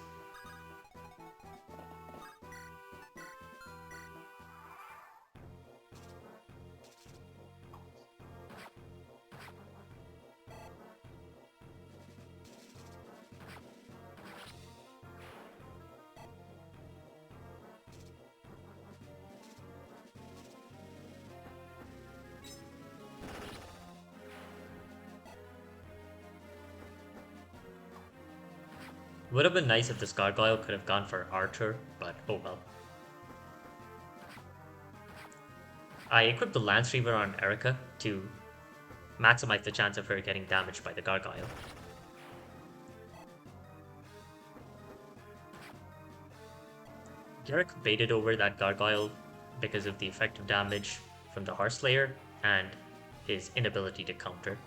Speaker 1: Would have been nice if this Gargoyle could have gone for Artur, but oh well. I equipped the Lance Reaver on Eirika to maximize the chance of her getting damaged by the Gargoyle. Garrick baited over that Gargoyle because of the effective damage from the Heartslayer and his inability to counter.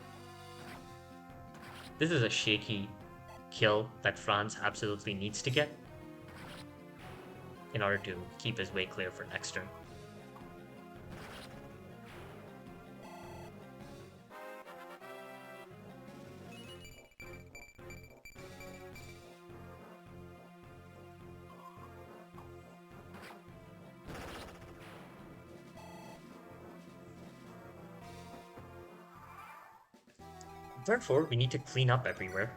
Speaker 1: This is a shaky kill that Franz absolutely needs to get in order to keep his way clear for next turn. Therefore, we need to clean up everywhere.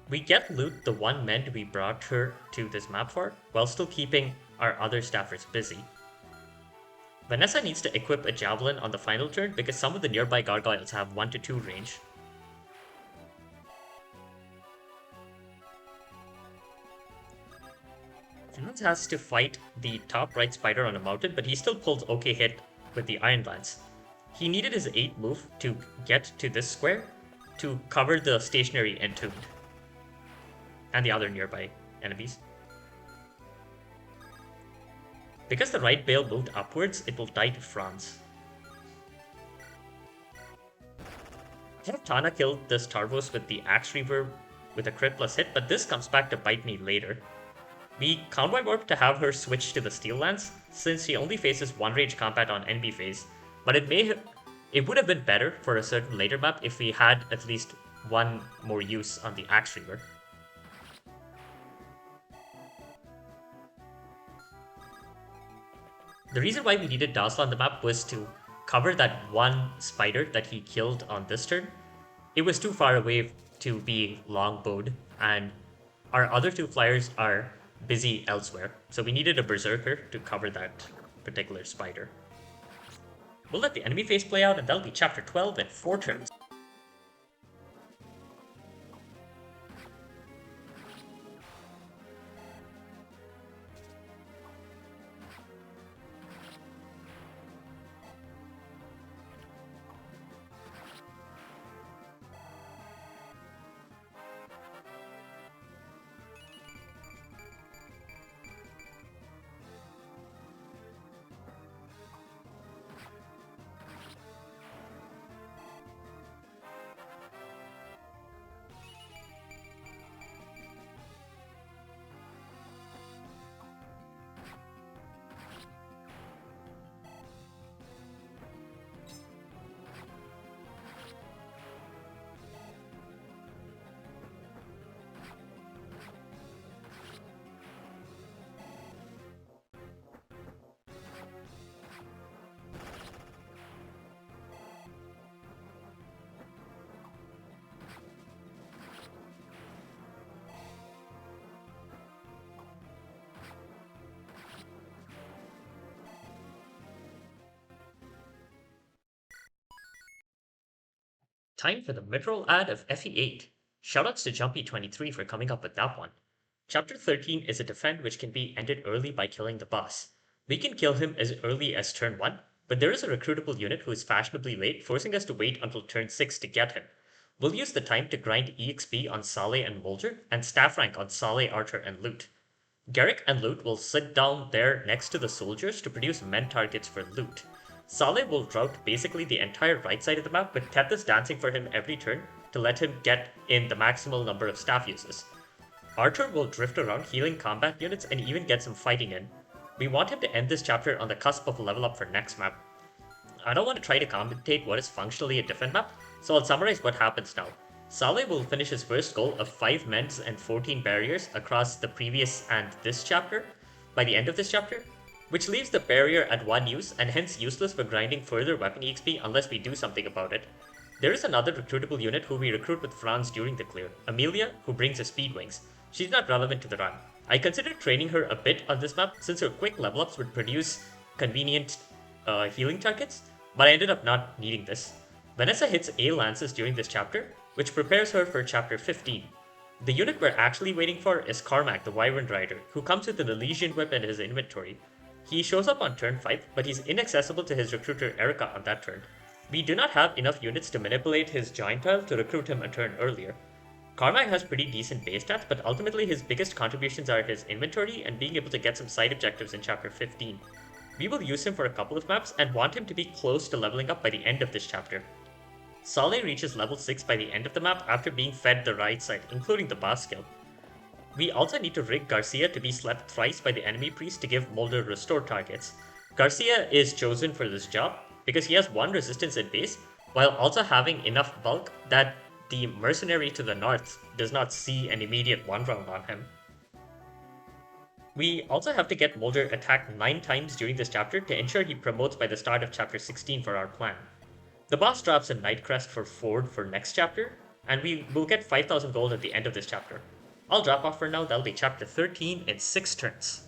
Speaker 1: We get Lute the 1 mend we brought her to this map for, while still keeping our other staffers busy. Vanessa needs to equip a Javelin on the final turn because some of the nearby Gargoyles have 1 to 2 range. Franz has to fight the top right spider on a mountain, but he still pulls okay hit with the Iron Lance. He needed his 8 move to get to this square to cover the stationary Entombed and the other nearby enemies. Because the right bale moved upwards, it will die to Franz. I have Tana killed this Tarvos with the Axe Reaver with a crit plus hit, but this comes back to bite me later. We Convoy Warp to have her switch to the Steel Lance, since she only faces one range combat on enemy phase, but it would have been better for a certain later map if we had at least one more use on the Axe Reaver. The reason why we needed Dazzle on the map was to cover that one spider that he killed on this turn. It was too far away to be longbowed, and our other 2 flyers are busy elsewhere, so we needed a Berserker to cover that particular spider. We'll let the enemy phase play out, and that'll be chapter 12 in 4 turns. Time for the midroll ad of FE8. Shoutouts to Jumpy23 for coming up with that one. Chapter 13 is a defend which can be ended early by killing the boss. We can kill him as early as turn 1, but there is a recruitable unit who is fashionably late, forcing us to wait until turn 6 to get him. We'll use the time to grind EXP on Saleh and Moulder, and staff rank on Saleh, Artur, and Lute. Garrick and Lute will sit down there next to the soldiers to produce men targets for Lute. Saleh will route basically the entire right side of the map, with Tethys dancing for him every turn to let him get in the maximal number of staff uses. Artur will drift around healing combat units and even get some fighting in. We want him to end this chapter on the cusp of a level up for next map. I don't want to try to commentate what is functionally a different map, so I'll summarize what happens now. Saleh will finish his first goal of 5 mends and 14 barriers across the previous and this chapter by the end of this chapter, which leaves the barrier at 1 use and hence useless for grinding further weapon EXP unless we do something about it. There is another recruitable unit who we recruit with Franz during the clear, Amelia, who brings us speed wings. She's not relevant to the run. I considered training her a bit on this map since her quick level ups would produce convenient healing targets, but I ended up not needing this. Vanessa hits A lances during this chapter, which prepares her for chapter 15. The unit we're actually waiting for is Carmack, the Wyvern Rider, who comes with an Elysian whip in his inventory. He shows up on turn 5, but he's inaccessible to his recruiter Eirika on that turn. We do not have enough units to manipulate his giant tile to recruit him a turn earlier. Carmack has pretty decent base stats, but ultimately his biggest contributions are his inventory and being able to get some side objectives in chapter 15. We will use him for a couple of maps and want him to be close to leveling up by the end of this chapter. Saleh reaches level 6 by the end of the map after being fed the right side, including the boss skill. We also need to rig Garcia to be slept thrice by the enemy priest to give Moulder restore targets. Garcia is chosen for this job because he has 1 resistance at base, while also having enough bulk that the mercenary to the north does not see an immediate 1 round on him. We also have to get Moulder attacked 9 times during this chapter to ensure he promotes by the start of chapter 16 for our plan. The boss drops a Night Crest for Ford for next chapter, and we will get 5000 gold at the end of this chapter. I'll drop off for now, that'll be chapter 13 in 6 turns.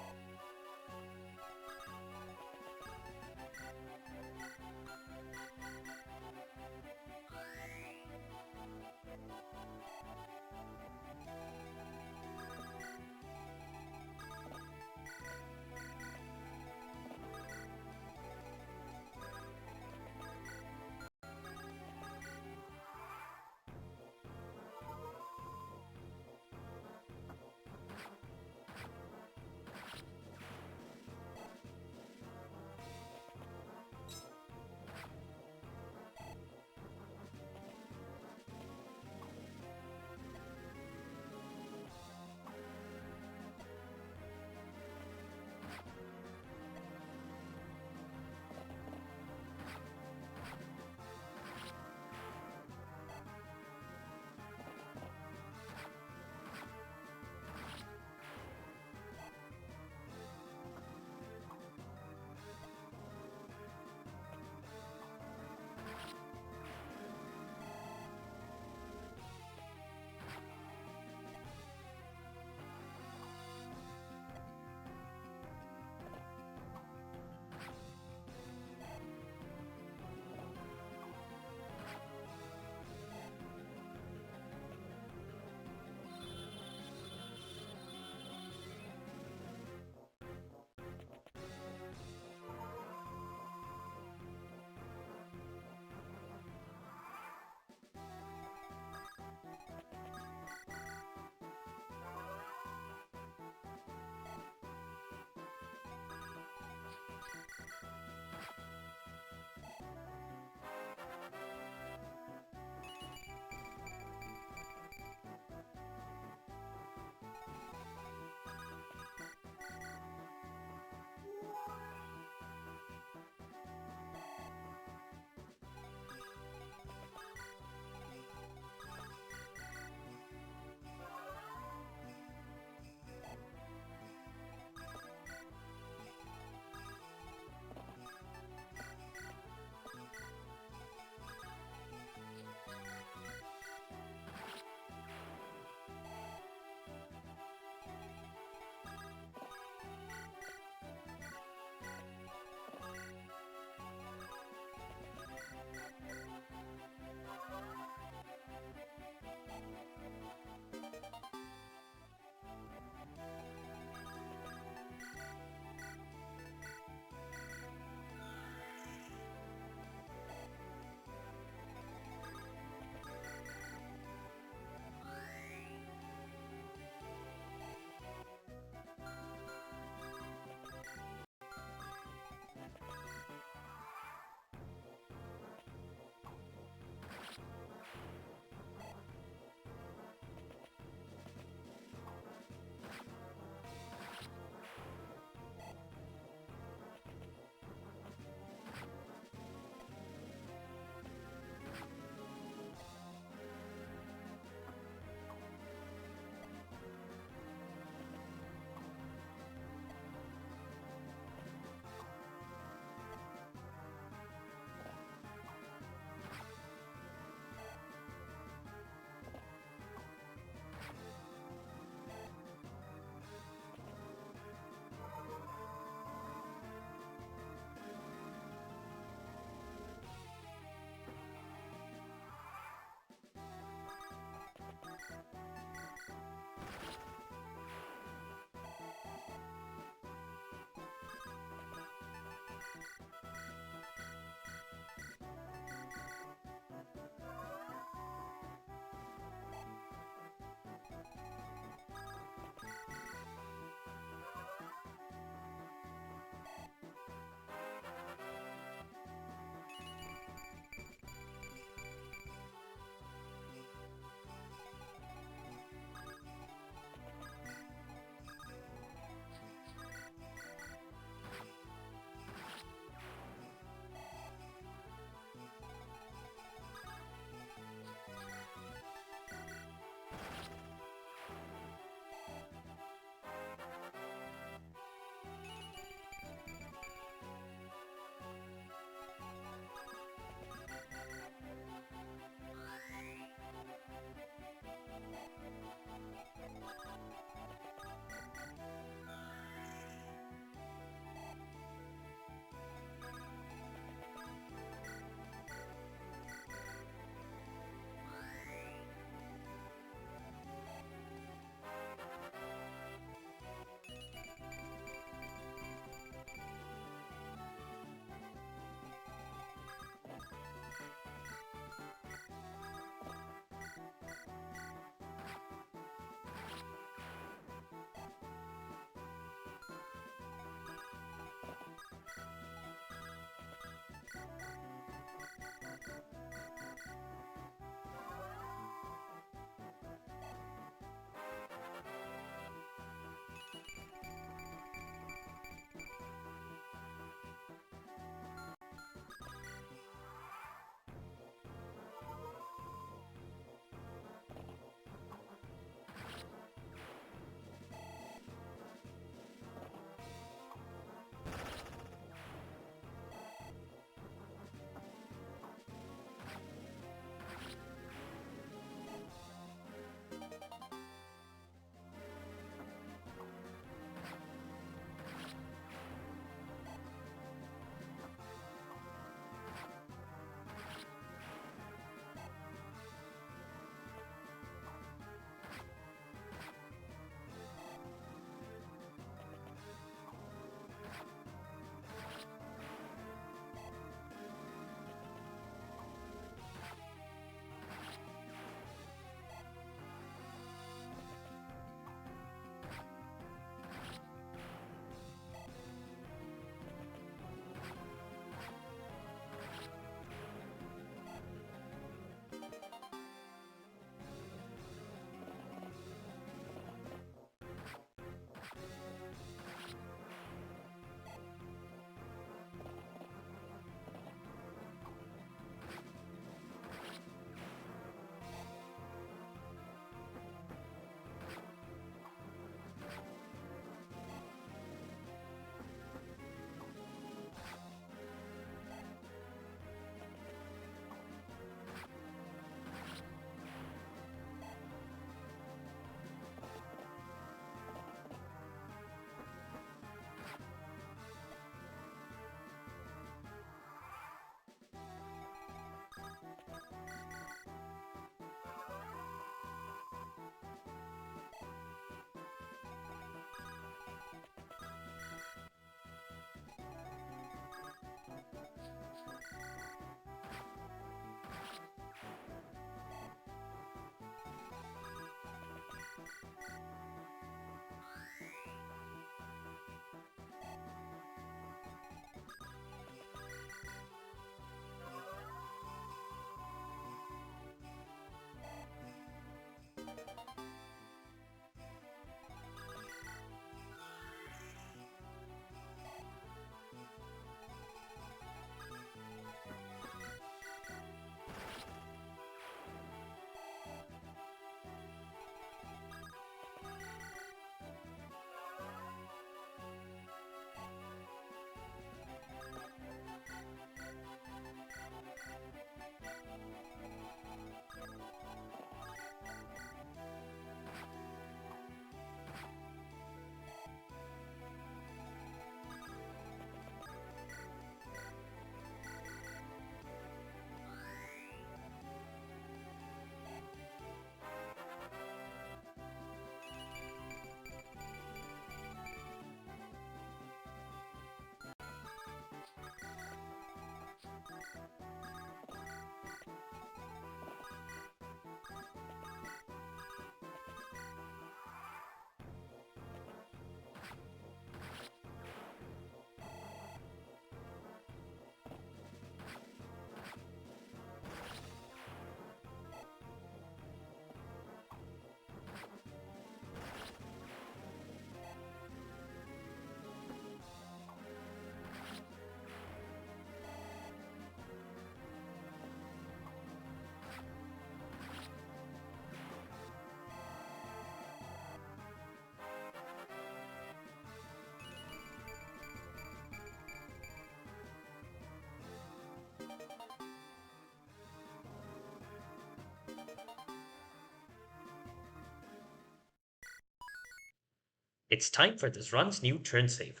Speaker 1: It's time for this run's new turn save.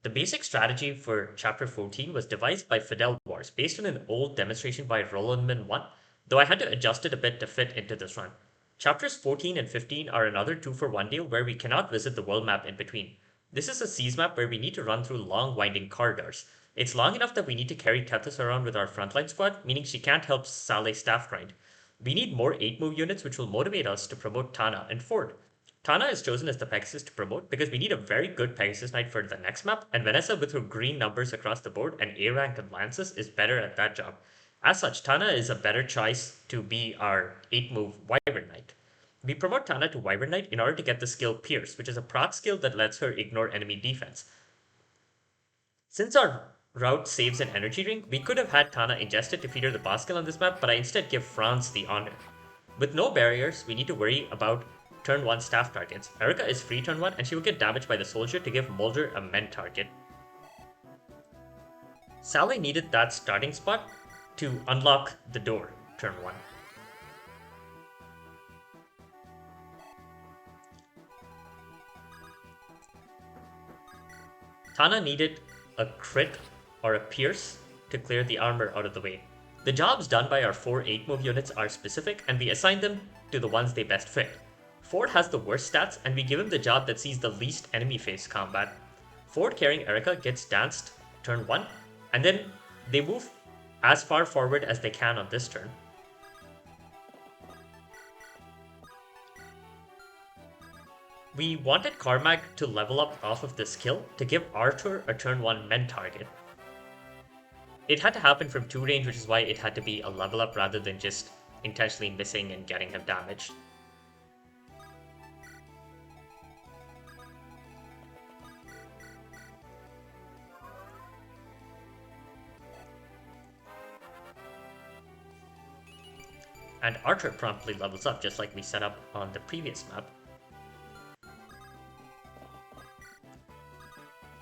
Speaker 1: The basic strategy for Chapter 14 was devised by Fidel Wars based on an old demonstration by Rolandman 1, though I had to adjust it a bit to fit into this run. Chapters 14 and 15 are another 2-for-1 deal where we cannot visit the world map in between. This is a seas map where we need to run through long winding corridors. It's long enough that we need to carry Tethys around with our frontline squad, meaning she can't help Saleh staff grind. We need more 8-move units which will motivate us to promote Tana and Ford. Tana is chosen as the Pegasus to promote because we need a very good Pegasus Knight for the next map, and Vanessa with her green numbers across the board and A rank and Lances is better at that job. As such, Tana is a better choice to be our 8-move Wyvern Knight. We promote Tana to Wyvern Knight in order to get the skill Pierce, which is a proc skill that lets her ignore enemy defense. Since our route saves an energy ring, we could have had Tana ingested to feed her the boss skill on this map, but I instead give Franz the honor. With no barriers, we need to worry about turn 1 staff targets. Eirika is free turn 1 and she will get damaged by the soldier to give Moulder a men target. Saleh needed that starting spot to unlock the door turn 1. Tana needed a crit or a pierce to clear the armor out of the way. The jobs done by our 4 8-move units are specific and we assign them to the ones they best fit. Ford has the worst stats and we give him the job that sees the least enemy face combat. Ford carrying Eirika gets danced turn 1 and then they move as far forward as they can on this turn. We wanted Carmack to level up off of this skill to give Artur a turn 1 men target. It had to happen from 2 range, which is why it had to be a level up rather than just intentionally missing and getting him damaged. And Artur promptly levels up just like we set up on the previous map.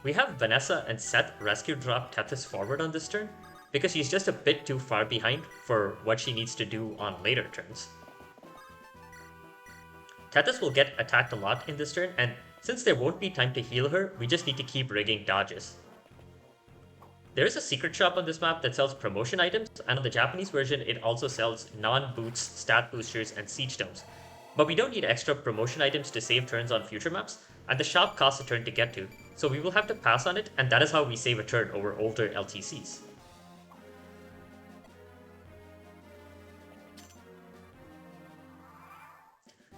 Speaker 1: We have Vanessa and Seth rescue drop Tethys forward on this turn, because she's just a bit too far behind for what she needs to do on later turns. Tethys will get attacked a lot in this turn, and since there won't be time to heal her, we just need to keep rigging dodges. There is a secret shop on this map that sells promotion items, and on the Japanese version it also sells non-boots, stat boosters, and siege domes. But we don't need extra promotion items to save turns on future maps, and the shop costs a turn to get to, so we will have to pass on it, and that is how we save a turn over older LTCs.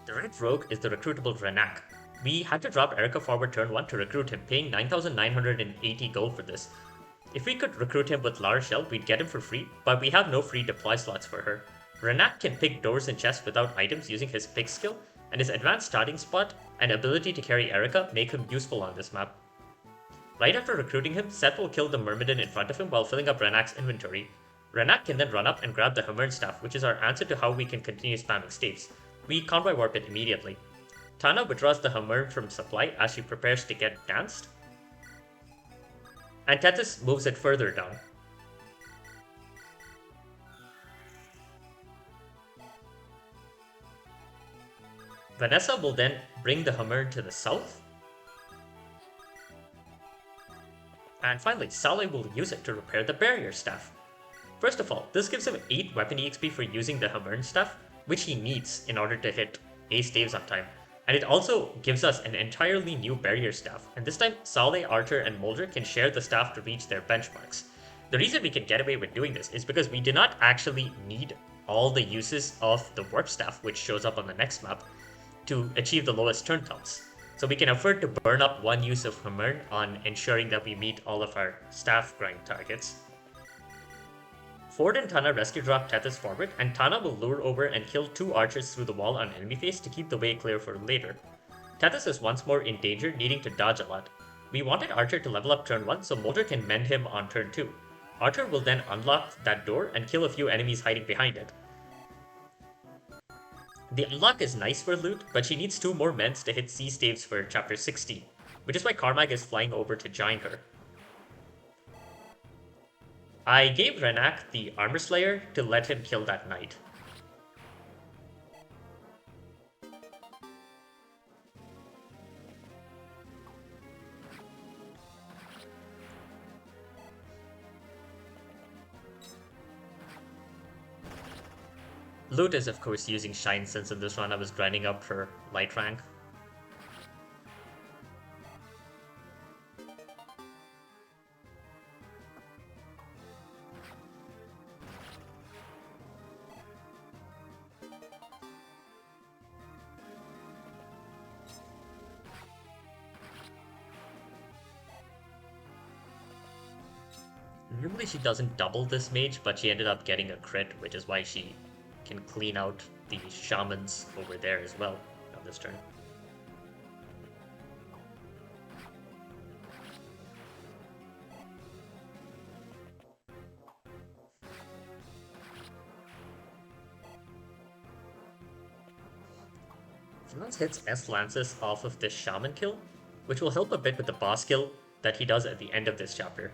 Speaker 1: The red rogue is the recruitable Renak. We had to drop Eirika forward turn 1 to recruit him, paying 9,980 gold for this. If we could recruit him with Lara Shell, we'd get him for free, but we have no free deploy slots for her. Renak can pick doors and chests without items using his pick skill, and his advanced starting spot and ability to carry Eirika make him useful on this map. Right after recruiting him, Seth will kill the Myrmidon in front of him while filling up Renak's inventory. Renak can then run up and grab the Hammerne staff, which is our answer to how we can continue spamming staves. We convoy warp it immediately. Tana withdraws the Hammerne from supply as she prepares to get danced, and Tethys moves it further down. Vanessa will then bring the Hammerne to the south. And finally, Saleh will use it to repair the barrier staff. First of all, this gives him 8 weapon EXP for using the Hammerne staff, which he needs in order to hit A staves uptime. And it also gives us an entirely new barrier staff, and this time Saleh, Artur, and Moulder can share the staff to reach their benchmarks. The reason we can get away with doing this is because we do not actually need all the uses of the warp staff, which shows up on the next map, to achieve the lowest turn counts. So we can afford to burn up one use of Hammerne on ensuring that we meet all of our staff grind targets. Ford and Tana rescue drop Tethys forward, and Tana will lure over and kill 2 archers through the wall on enemy face to keep the way clear for later. Tethys is once more in danger, needing to dodge a lot. We wanted Artur to level up turn 1 so Moulder can mend him on turn 2. Artur will then unlock that door and kill a few enemies hiding behind it. The unlock is nice for Lute, but she needs 2 more mends to hit C staves for chapter 16, which is why Carmack is flying over to join her. I gave Renak the Armor Slayer to let him kill that knight. Lute is of course using Shine since in this run I was grinding up for light rank. Normally she doesn't double this mage, but she ended up getting a crit, which is why she can clean out the shamans over there as well on this turn. Franz hits S Lances off of this shaman kill, which will help a bit with the boss kill that he does at the end of this chapter.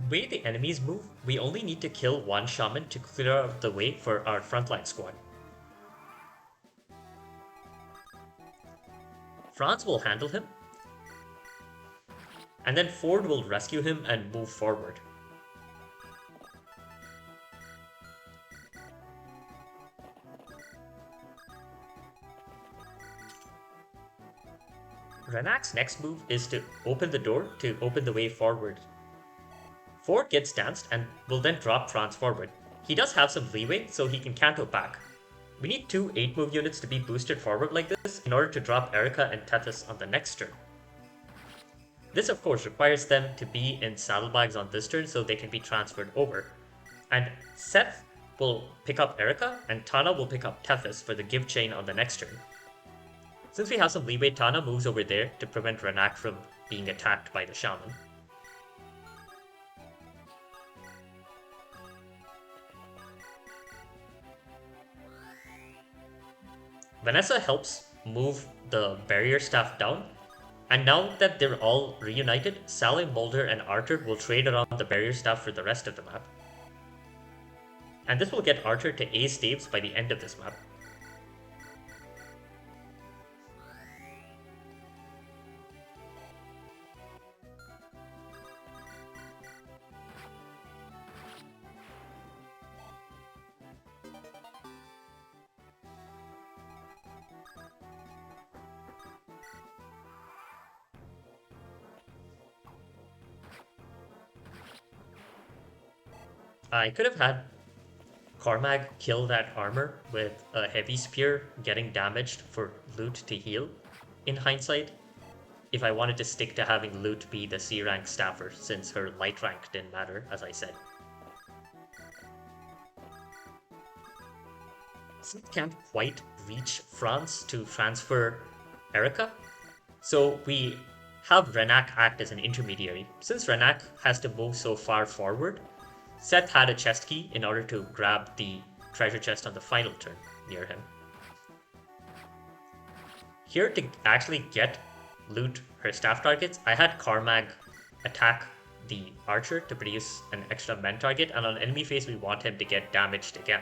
Speaker 1: The way the enemies move, we only need to kill one shaman to clear out the way for our frontline squad. Franz will handle him, and then Ford will rescue him and move forward. Renak's next move is to open the door to open the way forward. Ford gets danced and will then drop Franz forward. He does have some leeway, so he can canto back. We need two 8-move units to be boosted forward like this in order to drop Eirika and Tethys on the next turn. This of course requires them to be in saddlebags on this turn so they can be transferred over. And Seth will pick up Eirika and Tana will pick up Tethys for the give chain on the next turn. Since we have some leeway, Tana moves over there to prevent Renak from being attacked by the shaman. Vanessa helps move the barrier staff down, and now that they're all reunited, Saleh, Moulder, and Artur will trade around the barrier staff for the rest of the map. And this will get Artur to A staves by the end of this map. I could have had Cormag kill that armor with a heavy spear getting damaged for Lute to heal, in hindsight, if I wanted to stick to having Lute be the C rank staffer since her light rank didn't matter, as I said. Seth can't quite reach Franz to transfer Eirika, so we have Renak act as an intermediary. Since Renak has to move so far forward, Seth had a chest key in order to grab the treasure chest on the final turn near him. Here to actually get Lute her staff targets, I had Cormag attack the archer to produce an extra men target, and on enemy phase we want him to get damaged again.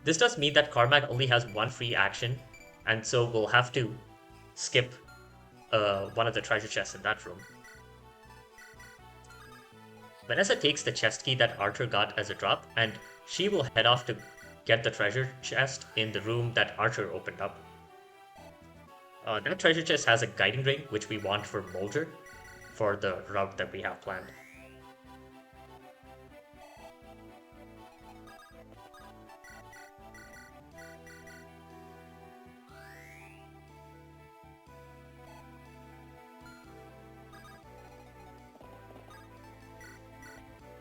Speaker 1: This does mean that Cormag only has one free action, and so we'll have to skip one of the treasure chests in that room. Vanessa takes the chest key that Artur got as a drop, and she will head off to get the treasure chest in the room that Artur opened up. That treasure chest has a guiding ring, which we want for Moulder, for the route that we have planned.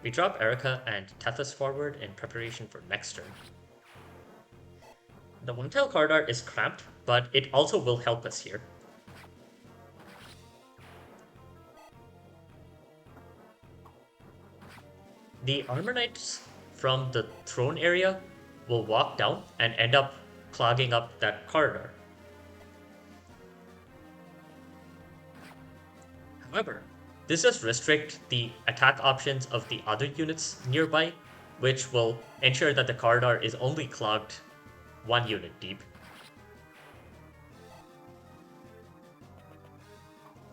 Speaker 1: We drop Eirika and Tethys forward in preparation for next turn. The one-tile corridor is cramped, but it also will help us here. The Armor Knights from the throne area will walk down and end up clogging up that corridor. However, this does restrict the attack options of the other units nearby, which will ensure that the corridor is only clogged 1 unit deep.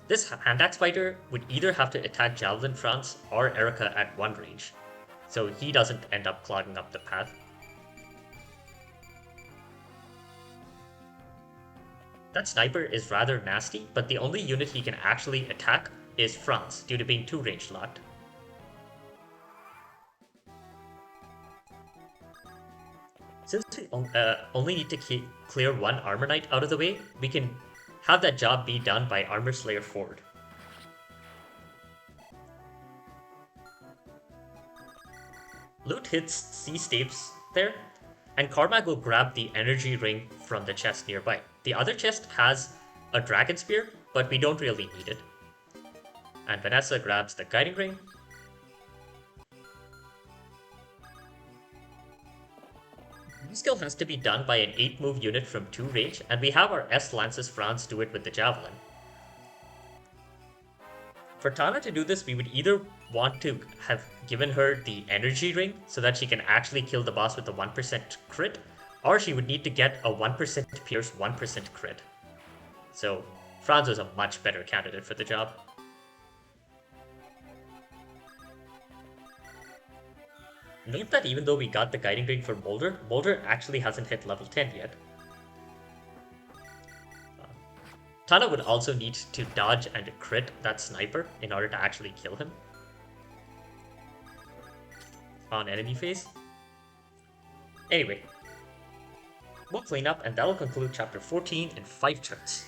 Speaker 1: This hand axe fighter would either have to attack Javelin France or Eirika at 1 range, so he doesn't end up clogging up the path. That sniper is rather nasty, but the only unit he can actually attack is France, due to being 2 range locked. Since we only need to clear 1 Armor Knight out of the way, we can have that job be done by Armor Slayer forward. Lute hits C staves there, and Cormac will grab the energy ring from the chest nearby. The other chest has a dragon spear, but we don't really need it. And Vanessa grabs the guiding ring. This skill has to be done by an 8-move unit from 2 range, and we have our S Lances France do it with the javelin. For Tana to do this, we would either want to have given her the energy ring so that she can actually kill the boss with a 1% crit, or she would need to get a 1% pierce, 1% crit. So Franz was a much better candidate for the job. Note that even though we got the guiding ring for Moulder, Moulder actually hasn't hit level 10 yet. Tana would also need to dodge and crit that sniper in order to actually kill him on enemy phase. Anyway, we'll clean up, and that'll conclude chapter 14 in 5 turns.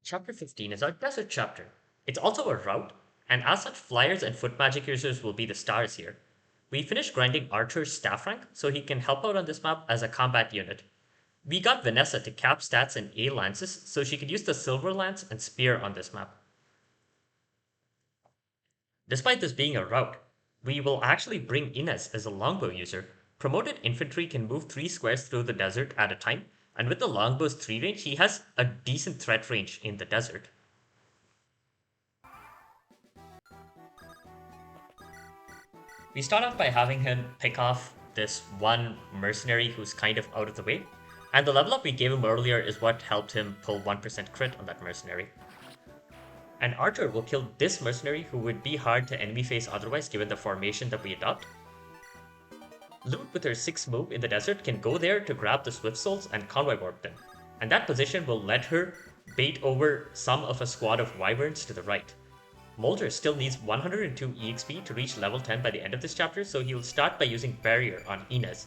Speaker 1: Chapter 15 is our desert chapter. It's also a route, and as such, flyers and foot magic users will be the stars here. We finished grinding Artur's staff rank, so he can help out on this map as a combat unit. We got Vanessa to cap stats in A lances, so she could use the silver lance and spear on this map. Despite this being a route, we will actually bring Inez as a longbow user. Promoted infantry can move 3 squares through the desert at a time, and with the longbow's 3 range, he has a decent threat range in the desert. We start off by having him pick off this one mercenary who's kind of out of the way, and the level up we gave him earlier is what helped him pull 1% crit on that mercenary. And Artur will kill this mercenary who would be hard to enemy face otherwise given the formation that we adopt. Lute with her 6th move in the desert can go there to grab the Swift Souls and convoy warp them, and that position will let her bait over some of a squad of wyverns to the right. Moulder still needs 102 EXP to reach level 10 by the end of this chapter, so he'll start by using Barrier on Inez.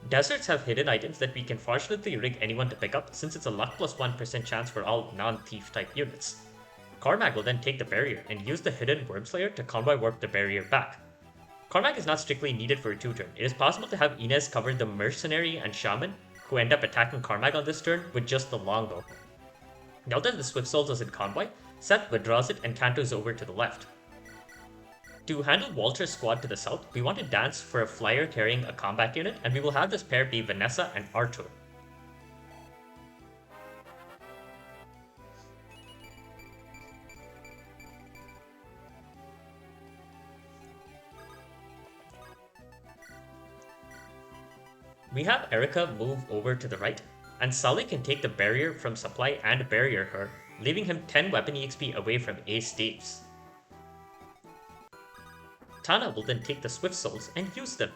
Speaker 1: Deserts have hidden items that we can fortunately rig anyone to pick up, since it's a luck plus 1% chance for all non-thief type units. Cormac will then take the Barrier and use the hidden Wormslayer to convoy warp the Barrier back. Cormac is not strictly needed for a 2-turn. It is possible to have Inez cover the Mercenary and Shaman, who end up attacking Cormac on this turn with just the longbow. Now that the Swift Souls is in convoy, Seth withdraws it and canters over to the left. To handle Walter's squad to the south, we want to dance for a flyer carrying a combat unit, and we will have this pair be Vanessa and Artur. We have Eirika move over to the right, and Saleh can take the barrier from supply and barrier her, leaving him 10 weapon EXP away from A staves. Tana will then take the Swift Souls and use them.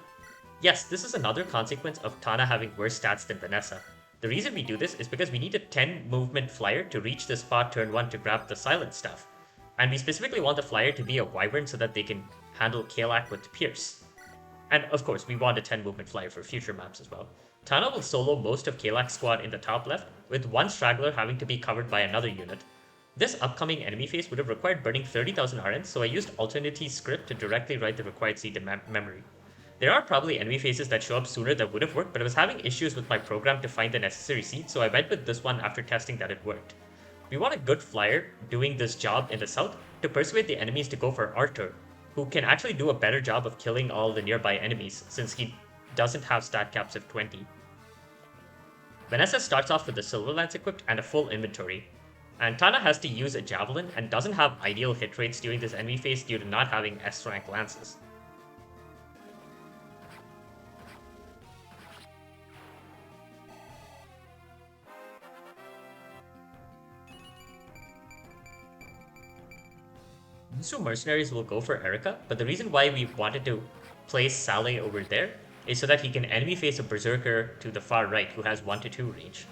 Speaker 1: Yes, this is another consequence of Tana having worse stats than Vanessa. The reason we do this is because we need a 10 movement flyer to reach the spot turn 1 to grab the Silent Stuff. And we specifically want the flyer to be a wyvern so that they can handle Kalak with Pierce. And of course, we want a 10 movement flyer for future maps as well. Tana will solo most of Kalak's squad in the top left, with one straggler having to be covered by another unit. This upcoming enemy phase would have required burning 30,000 RNs, so I used Alternity's script to directly write the required seed in memory. There are probably enemy phases that show up sooner that would have worked, but I was having issues with my program to find the necessary seed, so I went with this one after testing that it worked. We want a good flyer doing this job in the south to persuade the enemies to go for Artur, who can actually do a better job of killing all the nearby enemies since he doesn't have stat caps of 20. Vanessa starts off with the Silver Lance equipped and a full inventory, and Tana has to use a Javelin and doesn't have ideal hit rates during this enemy phase due to not having S rank lances. These two mercenaries will go for Eirika, but the reason why we wanted to place Saleh over there is so that he can enemy face a berserker to the far right who has 1 to 2 range.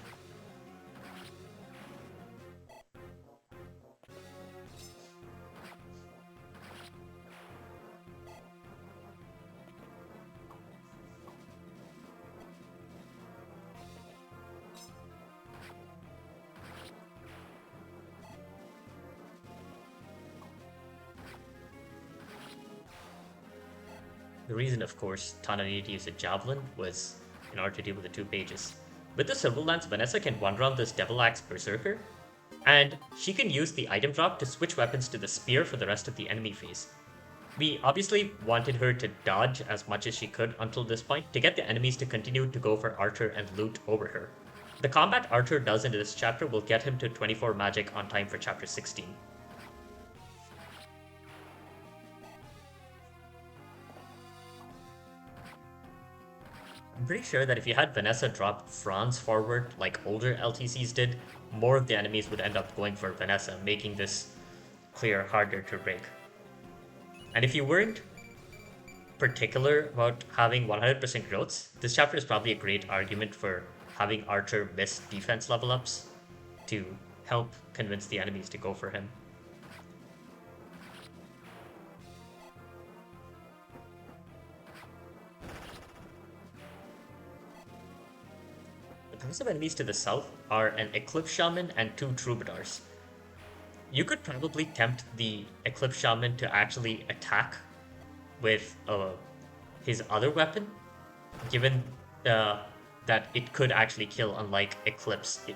Speaker 1: The reason, of course, Tana needed to use a Javelin was in order to deal with the 2 pages. With the Silver Lance, Vanessa can one-round this Devil Axe Berserker, and she can use the item drop to switch weapons to the Spear for the rest of the enemy phase. We obviously wanted her to dodge as much as she could until this point to get the enemies to continue to go for Artur and Lute over her. The combat Artur does in this chapter will get him to 24 magic on time for chapter 16. I'm pretty sure that if you had Vanessa drop Franz forward like older LTCs did, more of the enemies would end up going for Vanessa, making this clear harder to rig. And if you weren't particular about having 100% growths, this chapter is probably a great argument for having Archer miss defense level ups to help convince the enemies to go for him. The passive enemies to the south are an Eclipse Shaman and 2 Troubadours. You could probably tempt the Eclipse Shaman to actually attack with his other weapon, given that it could actually kill, unlike Eclipse.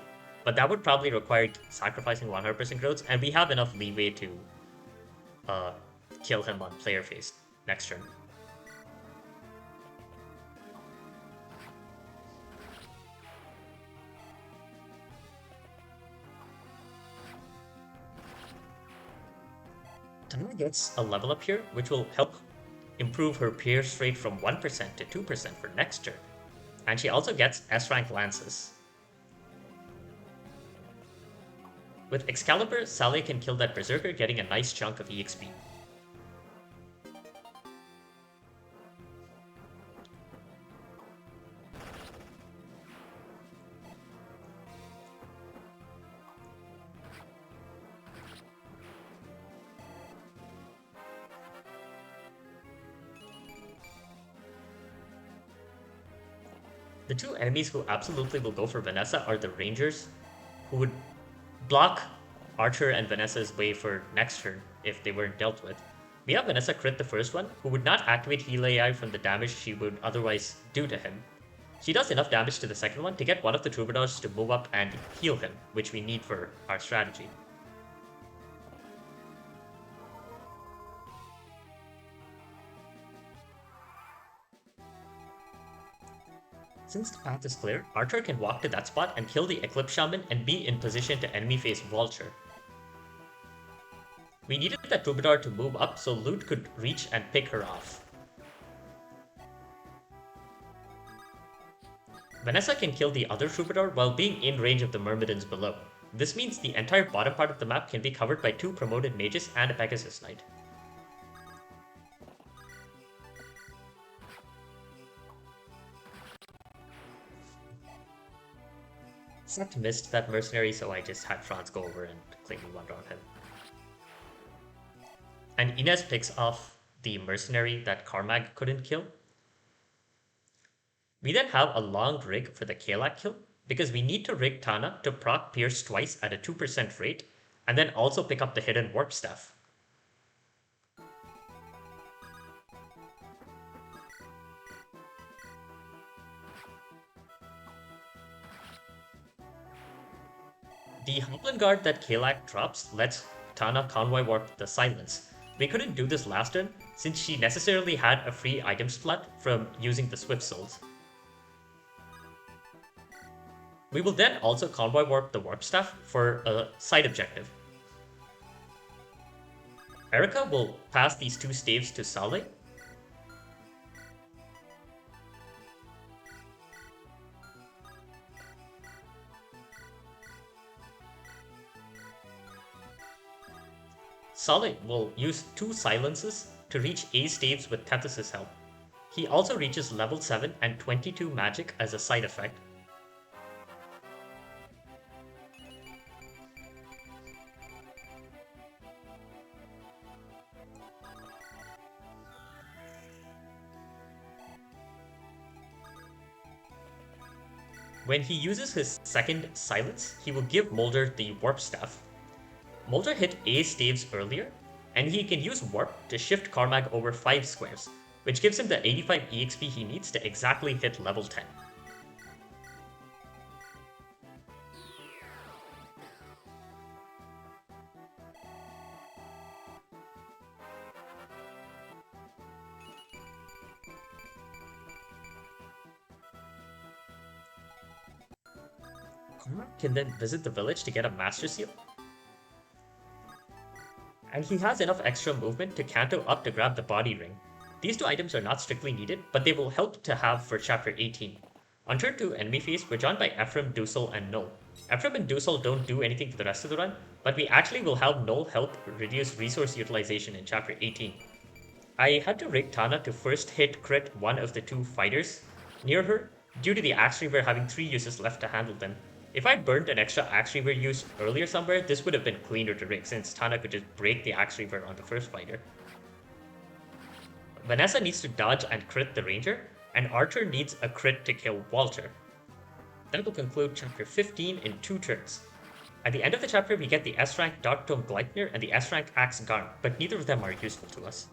Speaker 1: But that would probably require sacrificing 100% growths, and we have enough leeway to kill him on player phase next turn. Tana gets a level up here, which will help improve her pierce rate from 1% to 2% for next turn. And she also gets S-rank lances. With Excalibur, Saleh can kill that Berserker, getting a nice chunk of EXP. The 2 enemies who absolutely will go for Vanessa are the Rangers, who would block Archer and Vanessa's way for next turn if they weren't dealt with. We have Vanessa crit the first one, who would not activate heal AI from the damage she would otherwise do to him. She does enough damage to the second one to get one of the Troubadours to move up and heal him, which we need for our strategy. Since the path is clear, Archer can walk to that spot and kill the Eclipse Shaman and be in position to enemy face Vulture. We needed that Troubadour to move up so Lute could reach and pick her off. Vanessa can kill the other Troubadour while being in range of the Myrmidons below. This means the entire bottom part of the map can be covered by 2 promoted mages and a Pegasus Knight. Seth missed that mercenary, so I just had Franz go over and cleanly one-round him. And Inez picks off the mercenary that Carmag couldn't kill. We then have a long rig for the Kalak kill, because we need to rig Tana to proc Pierce twice at a 2% rate, and then also pick up the hidden warp staff. The Hoplin Guard that Kalak drops lets Tana convoy warp the Silence. We couldn't do this last turn, since she necessarily had a free item splat from using the Swift Souls. We will then also convoy warp the Warp Staff for a side objective. Eirika will pass these two staves to Saleh. Saleh will use two silences to reach A staves with Tethys' help. He also reaches level 7 and 22 magic as a side effect. When he uses his second silence, he will give Moulder the warp staff. Moulder hit A staves earlier, and he can use warp to shift Carmag over 5 squares, which gives him the 85 EXP he needs to exactly hit level 10. Carmag can then visit the village to get a Master Seal, and he has enough extra movement to canto up to grab the body ring. These two items are not strictly needed, but they will help to have for chapter 18. On turn 2 enemy phase, we're joined by Ephraim, Dusel, and Null. Ephraim and Dusel don't do anything for the rest of the run, but we actually will have Null help reduce resource utilization in chapter 18. I had to rig Tana to first hit crit one of the two fighters near her, due to the Axe Reaver having 3 uses left to handle them. If I burned an extra Axe Reaver use earlier somewhere, this would have been cleaner to rig, since Tana could just break the Axe Reaver on the first fighter. Vanessa needs to dodge and crit the Ranger, and Artur needs a crit to kill Walter. That will conclude chapter 15 in 2 turns. At the end of the chapter, we get the S-rank Dark Tome Gleipnir and the S-rank Axe Garm, but neither of them are useful to us.